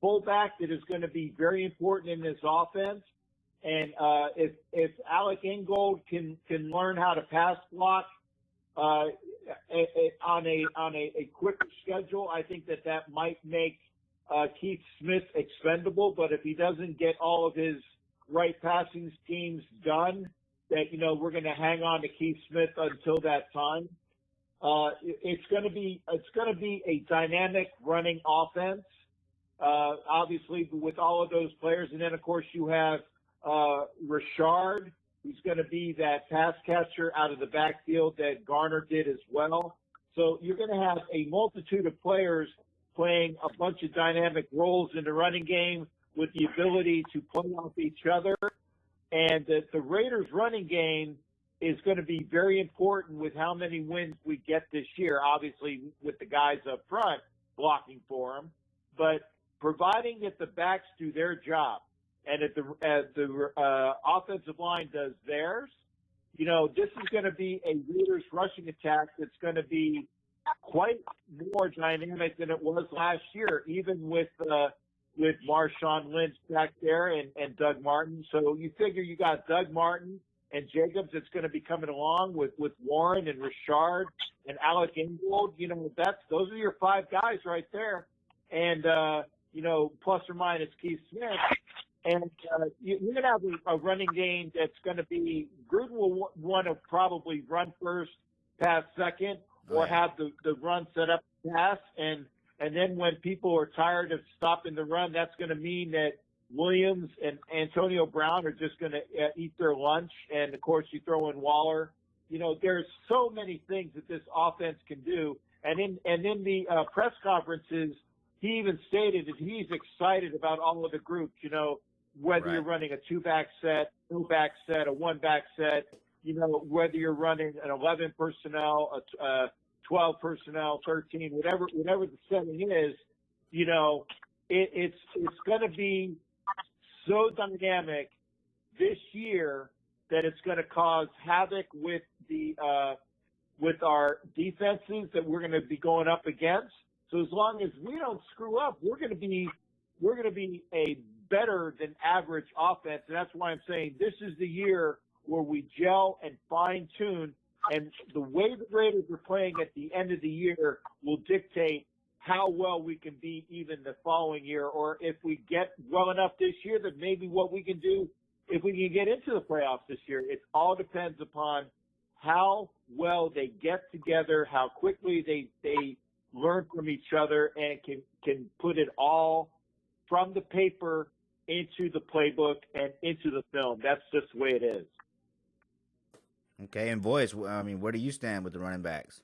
fullback that is going to be very important in this offense. And if Alec Ingold can learn how to pass block on a quicker schedule, I think that might make Keith Smith expendable. But if he doesn't get all of his right passing schemes done, that we're going to hang on to Keith Smith until that time. It's going to be a dynamic running offense, obviously with all of those players, and then of course you have Richard, who's going to be that pass catcher out of the backfield that Garner did as well. So you're going to have a multitude of players playing a bunch of dynamic roles in the running game with the ability to play off each other, and the Raiders' running game is going to be very important with how many wins we get this year, obviously with the guys up front blocking for them, but providing that the backs do their job and that the offensive line does theirs, this is going to be a Raiders rushing attack that's going to be quite more dynamic than it was last year, even with Marshawn Lynch back there and Doug Martin. So you figure you got Doug Martin and Jacobs that's going to be coming along with Warren and Richard and Alec Ingold. Those are your five guys right there. And, plus or minus Keith Smith. And you're going to have a running game that's going to be – Gruden will want to probably run first, pass second, or have the run set up pass. And then when people are tired of stopping the run, that's going to mean that Williams and Antonio Brown are just going to eat their lunch. And, of course, you throw in Waller. There's so many things that this offense can do. And in the press conferences, he even stated that he's excited about all of the groups, whether you're running a two-back set, no-back set, a one-back set, whether you're running an 11 personnel, a 12 personnel, 13, whatever the setting is, it's going to be so dynamic this year that it's going to cause havoc with with our defenses that we're going to be going up against. So as long as we don't screw up, we're going to be a better than average offense, and that's why I'm saying this is the year where we gel and fine tune. And the way the Raiders are playing at the end of the year will dictate how well we can be even the following year, or if we get well enough this year, that maybe what we can do if we can get into the playoffs this year. It all depends upon how well they get together, how quickly they learn from each other, and can put it all from the paper into the playbook and into the film. That's just the way it is. Okay, and Voice, I mean, where do you stand with the running backs?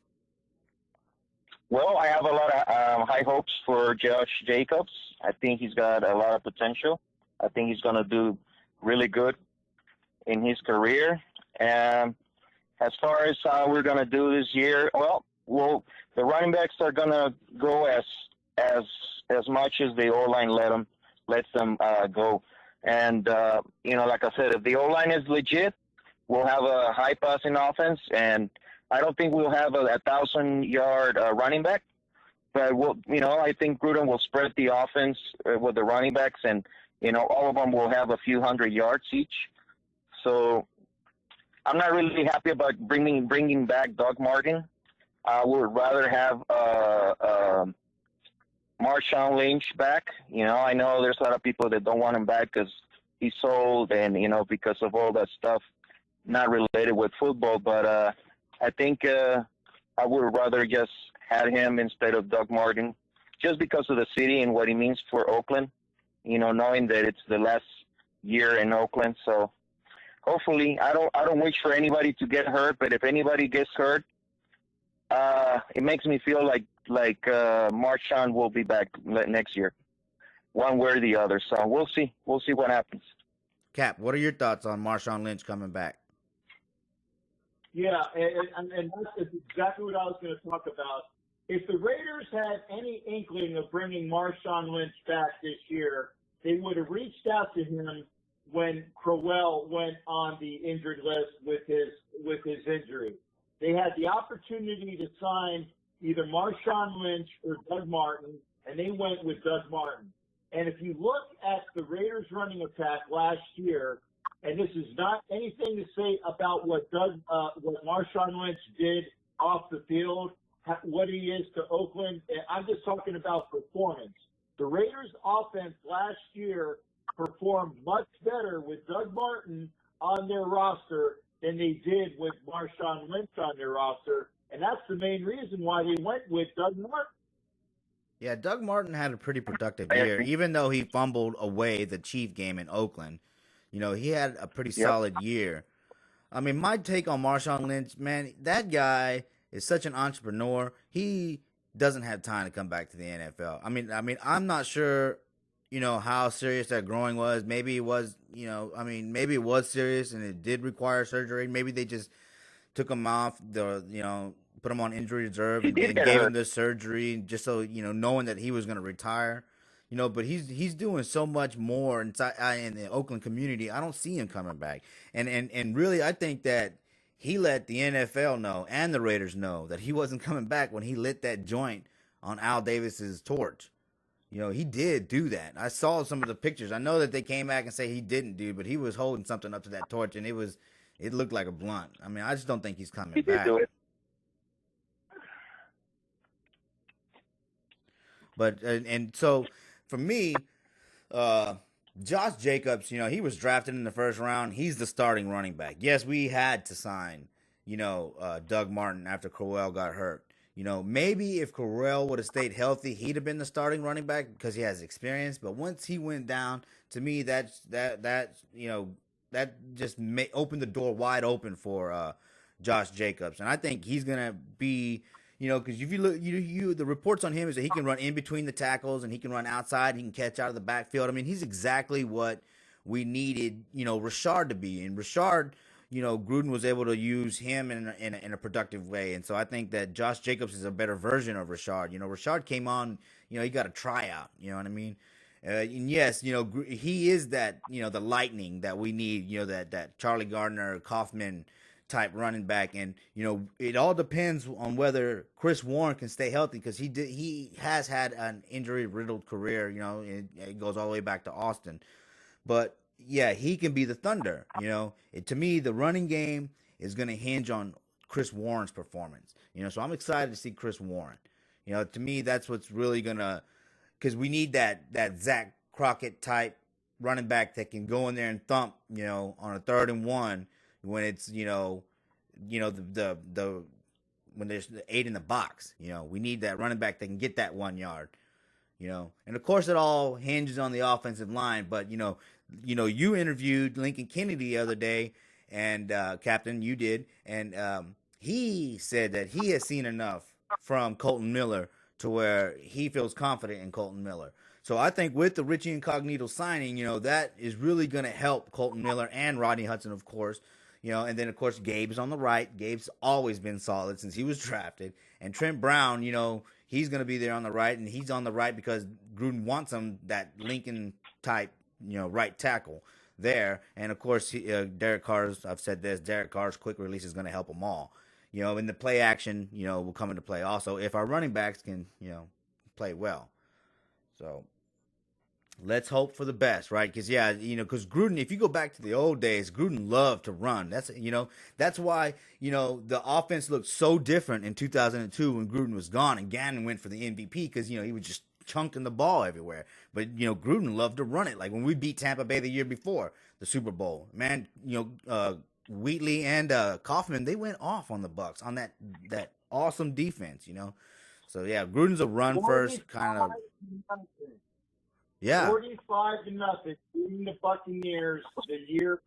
Well, I have a lot of high hopes for Josh Jacobs. I think he's got a lot of potential. I think he's going to do really good in his career. And as far as how we're going to do this year, well, the running backs are going to go as much as the O-line lets them go. And, like I said, if the O-line is legit, we'll have a high passing offense, and I don't think we'll have a 1,000-yard running back. But I think Gruden will spread the offense with the running backs, and all of them will have a few hundred yards each. So I'm not really happy about bringing back Doug Martin. I would rather have Marshawn Lynch back. I know there's a lot of people that don't want him back because he's sold, and because of all that stuff not related with football. But I think I would rather just have him instead of Doug Martin, just because of the city and what he means for Oakland. Knowing that it's the last year in Oakland. So hopefully, I don't wish for anybody to get hurt, but if anybody gets hurt, it makes me feel like Marshawn will be back next year, one way or the other. So we'll see. We'll see what happens. Cap, what are your thoughts on Marshawn Lynch coming back? Yeah, and that's exactly what I was going to talk about. If the Raiders had any inkling of bringing Marshawn Lynch back this year, they would have reached out to him when Crowell went on the injured list with his injury. They had the opportunity to sign either Marshawn Lynch or Doug Martin, and they went with Doug Martin. And if you look at the Raiders running attack last year, and this is not anything to say about what Marshawn Lynch did off the field, what he is to Oakland. I'm just talking about performance. The Raiders offense last year performed much better with Doug Martin on their roster than they did with Marshawn Lynch on their roster. And that's the main reason why they went with Doug Martin. Yeah, Doug Martin had a pretty productive year, even though he fumbled away the Chief game in Oakland. You know, he had a pretty solid year. I mean, my take on Marshawn Lynch, man, that guy is such an entrepreneur. He doesn't have time to come back to the NFL. I mean, I'm not sure, you know, how serious that groin was. Maybe it was, you know, maybe it was serious and it did require surgery. Maybe they just took him off put him on injury reserve and gave him the surgery just so, you know, knowing that he was going to retire. You know, but he's doing so much more inside in the Oakland community. I don't see him coming back. And really, I think that he let the NFL know and the Raiders know that he wasn't coming back when he lit that joint on Al Davis's torch. You know, he did do that. I saw some of the pictures. I know that they came back and say he didn't do, but he was holding something up to that torch, and it looked like a blunt. I mean, I just don't think he's coming back. He did do it. But and so for me, Josh Jacobs, you know, he was drafted in the first round. He's the starting running back. Yes, we had to sign, you know, Doug Martin after Crowell got hurt. You know, maybe if Crowell would have stayed healthy, he'd have been the starting running back because he has experience. But once he went down, to me, that just opened the door wide open for Josh Jacobs, and I think he's gonna be. You know, because if you look, the reports on him is that he can run in between the tackles and he can run outside. He can catch out of the backfield. I mean, he's exactly what we needed, you know, Rashard to be. And Rashard, you know, Gruden was able to use him in a productive way. And so I think that Josh Jacobs is a better version of Rashard. You know, Rashard came on, you know, he got a tryout. You know what I mean? And yes, you know, he is that, you know, the lightning that we need. You know, that Charlie Gardner, Kaufman type running back, and you know it all depends on whether Chris Warren can stay healthy, because he has had an injury riddled career. You know, it goes all the way back to Austin, but yeah, he can be the Thunder. You know, to me, the running game is going to hinge on Chris Warren's performance. You know, so I'm excited to see Chris Warren. You know, to me, that's what's really gonna, because we need that Zach Crockett type running back that can go in there and thump. You know, on a 3rd and 1. When it's, the when there's 8 in the box, you know, we need that running back that can get that 1 yard, you know, and of course it all hinges on the offensive line. But, you interviewed Lincoln Kennedy the other day, and Captain, you did. And he said that he has seen enough from Colton Miller to where he feels confident in Colton Miller. So I think with the Richie Incognito signing, you know, that is really going to help Colton Miller and Rodney Hudson, of course. You know, and then, of course, Gabe's on the right. Gabe's always been solid since he was drafted. And Trent Brown, you know, he's going to be there on the right. And he's on the right because Gruden wants him, that Lincoln-type, you know, right tackle there. And, of course, Derek Carr's, I've said this, Derek Carr's quick release is going to help them all. You know, and the play action, you know, will come into play also if our running backs can, you know, play well. So let's hope for the best, right? Because, yeah, you know, because Gruden, if you go back to the old days, Gruden loved to run. That's why, you know, the offense looked so different in 2002 when Gruden was gone and Gannon went for the MVP because, you know, he was just chunking the ball everywhere. But, you know, Gruden loved to run it. Like when we beat Tampa Bay the year before the Super Bowl, man, you know, Wheatley and Kaufman, they went off on the Bucs on that awesome defense, you know. So, yeah, Gruden's a run-first kind of. Yeah. 45-0, beating the Buccaneers the year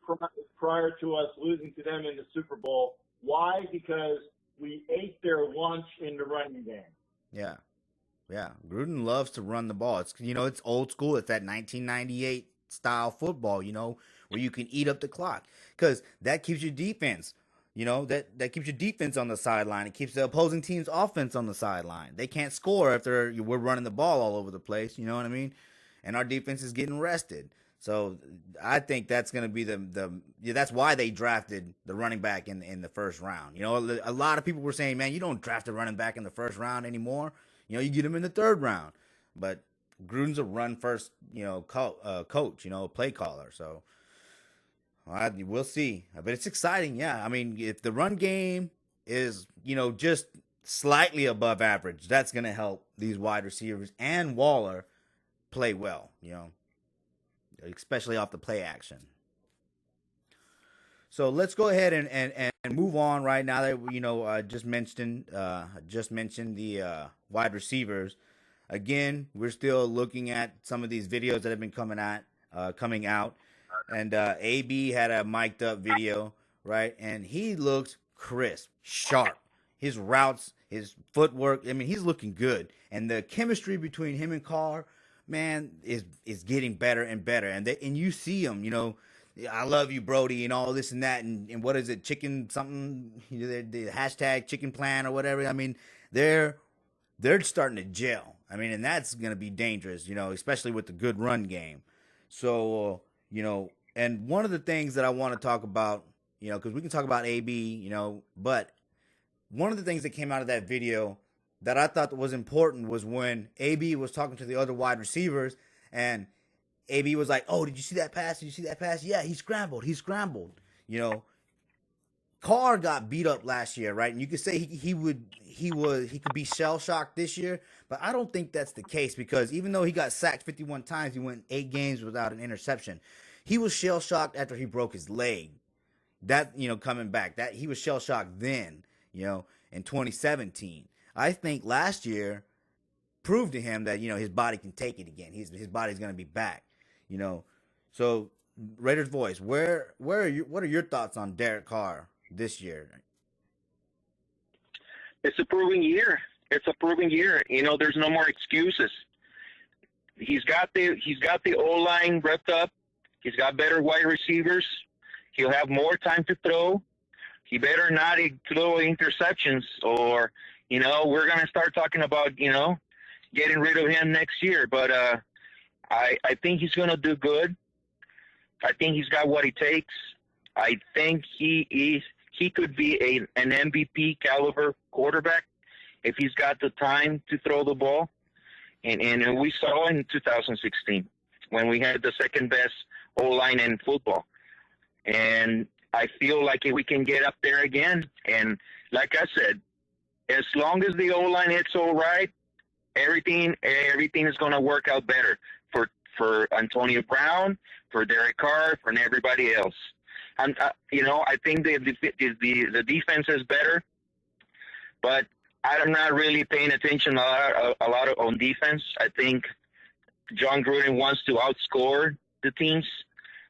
prior to us losing to them in the Super Bowl. Why? Because we ate their lunch in the running game. Yeah. Yeah. Gruden loves to run the ball. It's, it's old school. It's that 1998 style football, where you can eat up the clock, because that keeps your defense, that keeps your defense on the sideline. It keeps the opposing team's offense on the sideline. They can't score if we're running the ball all over the place. You know what I mean? And our defense is getting rested. So I think that's going to be that's why they drafted the running back in the first round. A lot of people were saying, man, you don't draft a running back in the first round anymore. You get him in the third round. But Gruden's a run first, coach, play caller. So we'll see. But it's exciting, yeah. I mean, if the run game is, just slightly above average, that's going to help these wide receivers and Waller play well, especially off the play action. So let's go ahead and move on right now that I just mentioned the wide receivers. Again, we're still looking at some of these videos that have been coming out, and AB had a mic'd up video, right? And he looks crisp, sharp. His routes, his footwork. I mean, he's looking good, and the chemistry between him and Carr, man, is getting better and better. And you see him, I love you, Brody, and all this and that, and what is it, chicken something, the hashtag chicken plan or whatever. I mean, they're starting to gel. I mean, and that's going to be dangerous, especially with the good run game. So, and one of the things that I want to talk about, because we can talk about AB, but one of the things that came out of that video that I thought was important was when AB was talking to the other wide receivers, and AB was like, "Oh, did you see that pass? Did you see that pass? Yeah, he scrambled. Carr got beat up last year, right? And you could say he could be shell shocked this year, but I don't think that's the case, because even though he got sacked 51 times, he went 8 games without an interception. He was shell shocked after he broke his leg. That, coming back, that he was shell shocked then, in 2017. I think last year proved to him that, his body can take it again. His body's going to be back, So Raiders Voice, what are your thoughts on Derek Carr this year? It's a proving year. There's no more excuses. He's got the O-line repped up. He's got better wide receivers. He'll have more time to throw. He better not throw interceptions, or, we're going to start talking about, getting rid of him next year. But I think he's going to do good. I think he's got what it takes. I think he could be an MVP caliber quarterback if he's got the time to throw the ball. And we saw in 2016 when we had the second best O-line in football. And I feel like we can get up there again. And like I said, as long as the O-line hits all right, everything is going to work out better for Antonio Brown, for Derek Carr, for everybody else. And I think the defense is better, but I'm not really paying attention a lot on defense. I think John Gruden wants to outscore the teams.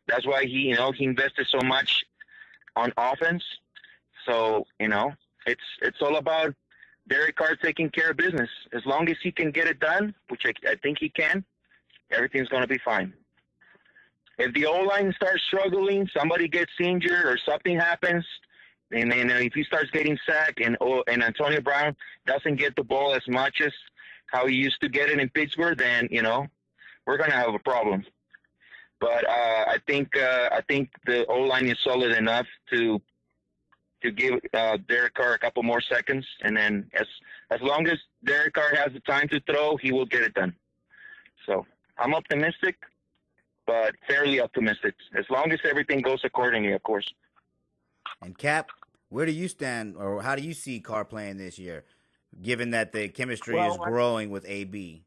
That's why he invested so much on offense. So, it's all about Derek Carr taking care of business. As long as he can get it done, which I think he can, everything's going to be fine. If the O-line starts struggling, somebody gets injured or something happens, and then if he starts getting sacked and Antonio Brown doesn't get the ball as much as how he used to get it in Pittsburgh, then, we're going to have a problem. But I think the O-line is solid enough to give Derek Carr a couple more seconds, and then as long as Derek Carr has the time to throw, he will get it done. So I'm optimistic, but fairly optimistic, as long as everything goes accordingly, of course. And Cap, where do you stand, or how do you see Carr playing this year, given that the chemistry is growing with AB?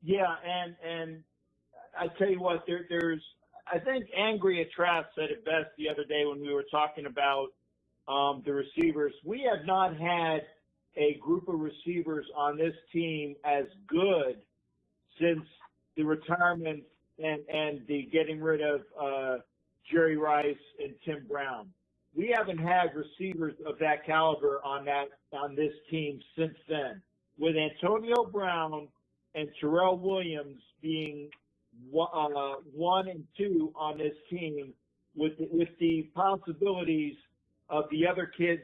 Yeah, and I tell you what, there's I think Angria Trask said it best the other day when we were talking about the receivers. We have not had a group of receivers on this team as good since the retirement and the getting rid of Jerry Rice and Tim Brown. we haven't had receivers of that caliber on this team since then. With Antonio Brown and Terrell Williams being 1 and 2 on this team, with the possibilities of the other kids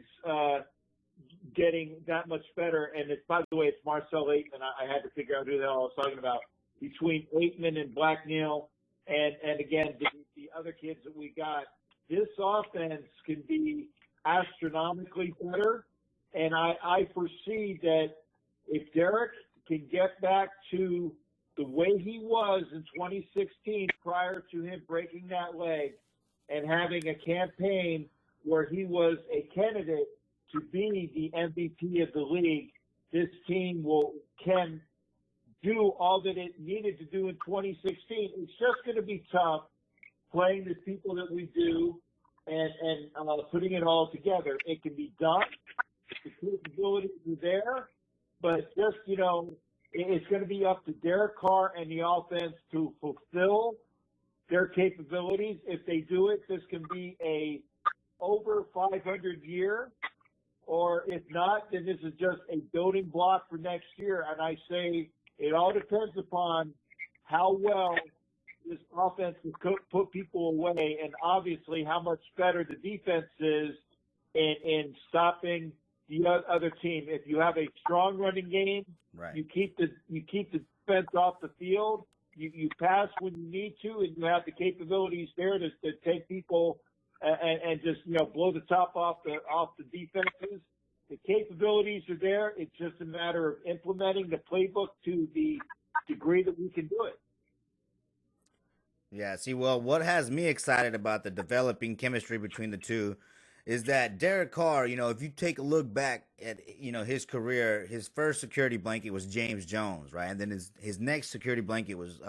getting that much better. And it's, by the way, it's Marcel Aitman. I had to figure out who the hell I was talking about. Between Aitman and Blacknell, and again, the other kids that we got, this offense can be astronomically better. And I foresee that if Derek can get back to the way he was in 2016 prior to him breaking that leg and having a campaign where he was a candidate to be the MVP of the league, this team can do all that it needed to do in 2016. It's just going to be tough playing the people that we do and putting it all together. It can be done. The capabilities are there, but just, it's going to be up to Derek Carr and the offense to fulfill their capabilities. If they do it, this can be a over 500 year, or if not, then this is just a building block for next year. And I say it all depends upon how well this offense can put people away, and obviously how much better the defense is in stopping the other team. If you have a strong running game, right, you keep the defense off the field. You pass when you need to, and you have the capabilities there to take people and just blow the top off the defenses. The capabilities are there. It's just a matter of implementing the playbook to the degree that we can do it. Yeah, see, well, what has me excited about the developing chemistry between the two is that Derek Carr, if you take a look back at, his career, his first security blanket was James Jones, right? And then his next security blanket was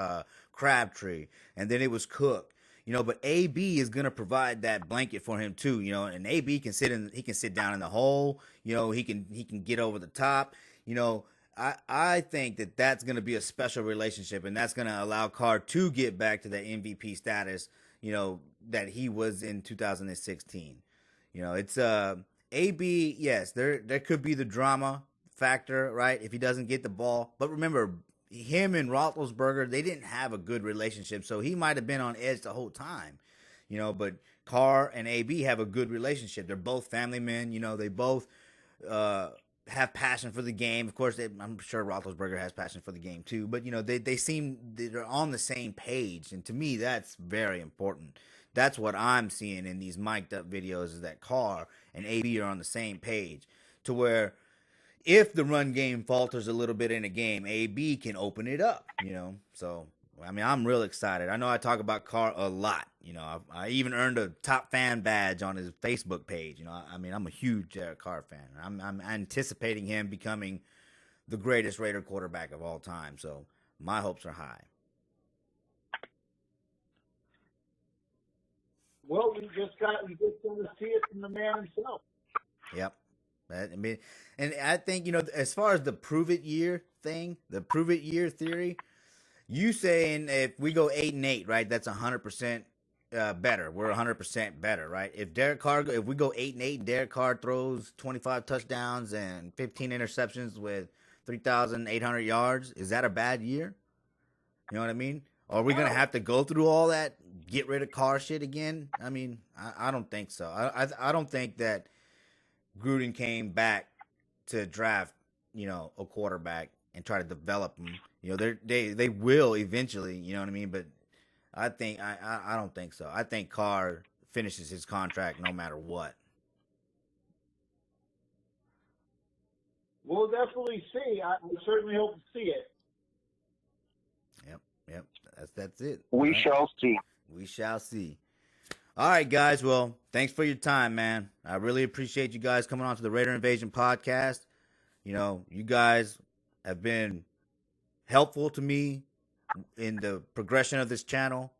Crabtree, and then it was Cook. But AB is gonna provide that blanket for him too, and AB can sit down in the hole, he can get over the top, I think that that's gonna be a special relationship, and that's gonna allow Carr to get back to that MVP status, that he was in 2016. It's AB, yes, there could be the drama factor, right? If he doesn't get the ball, but remember, him and Roethlisberger, they didn't have a good relationship, so he might have been on edge the whole time, but Carr and AB have a good relationship. They're both family men, they both have passion for the game. Of course, I'm sure Roethlisberger has passion for the game too, but they seem they're on the same page, and to me, that's very important. That's what I'm seeing in these mic'd up videos, is that Carr and AB are on the same page, to where if the run game falters a little bit in a game, AB can open it up, So, I'm real excited. I know I talk about Carr a lot. I even earned a top fan badge on his Facebook page. I'm a huge Derek Carr fan. I'm anticipating him becoming the greatest Raider quarterback of all time. So, my hopes are high. Well, we just got to see it from the man himself. Yep. And I think, as far as the prove it year thing, the prove it year theory, you saying if we go 8-8, right, that's 100% better. We're 100% better, right? If we go 8-8, Derek Carr throws 25 touchdowns and 15 interceptions with 3,800 yards, is that a bad year? You know what I mean? Are we going to have to go through all that, get rid of Carr shit again? I don't think so. I don't think that Gruden came back to draft, a quarterback and try to develop him. They will eventually, you know what I mean? But I don't think so. I think Carr finishes his contract no matter what. We'll definitely see. I certainly hope to see it. Yep. That's it. We shall see. We shall see. All right, guys. Well, thanks for your time, man. I really appreciate you guys coming on to the Raider Invasion podcast. You guys have been helpful to me in the progression of this channel,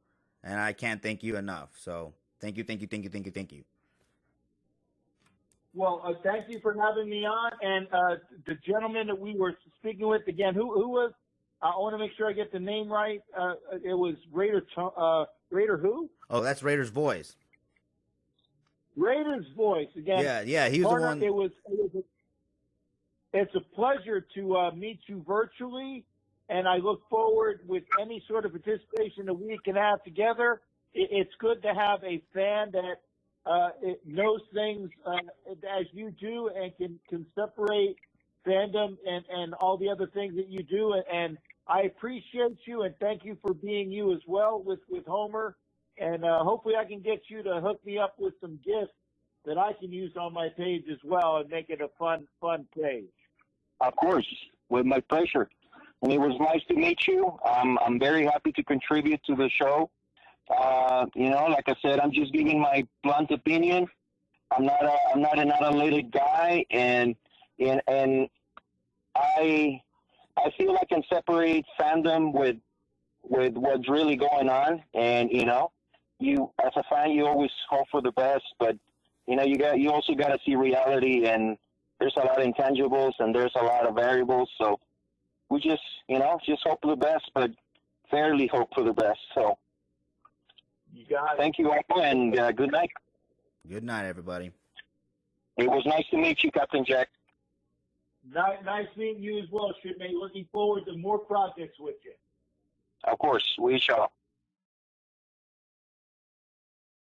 and I can't thank you enough. So thank you. Well, thank you for having me on. And the gentleman that we were speaking with, again, who was, I want to make sure I get the name right. It was Raider who? Oh, that's Raider's Voice. Raiders voice again. Yeah, he was Carter, the one. It's a pleasure to meet you virtually, and I look forward with any sort of participation that we can have together. It's good to have a fan that knows things as you do and can separate fandom and all the other things that you do. And I appreciate you and thank you for being you as well with Homer. And hopefully I can get you to hook me up with some gifts that I can use on my page as well and make it a fun page. Of course, with my pleasure. And it was nice to meet you. I'm very happy to contribute to the show. Like I said, I'm just giving my blunt opinion. I'm not an analytic guy, and I feel I can separate fandom with what's really going on. And you as a fan, you always hope for the best, but you also got to see reality, and there's a lot of intangibles and there's a lot of variables. So we just hope for the best, but fairly hope for the best. So. You got it. Thank you all, and good night. Good night, everybody. It was nice to meet you, Captain Jack. Nice meeting you as well, Shipmate. Looking forward to more projects with you. Of course, we shall.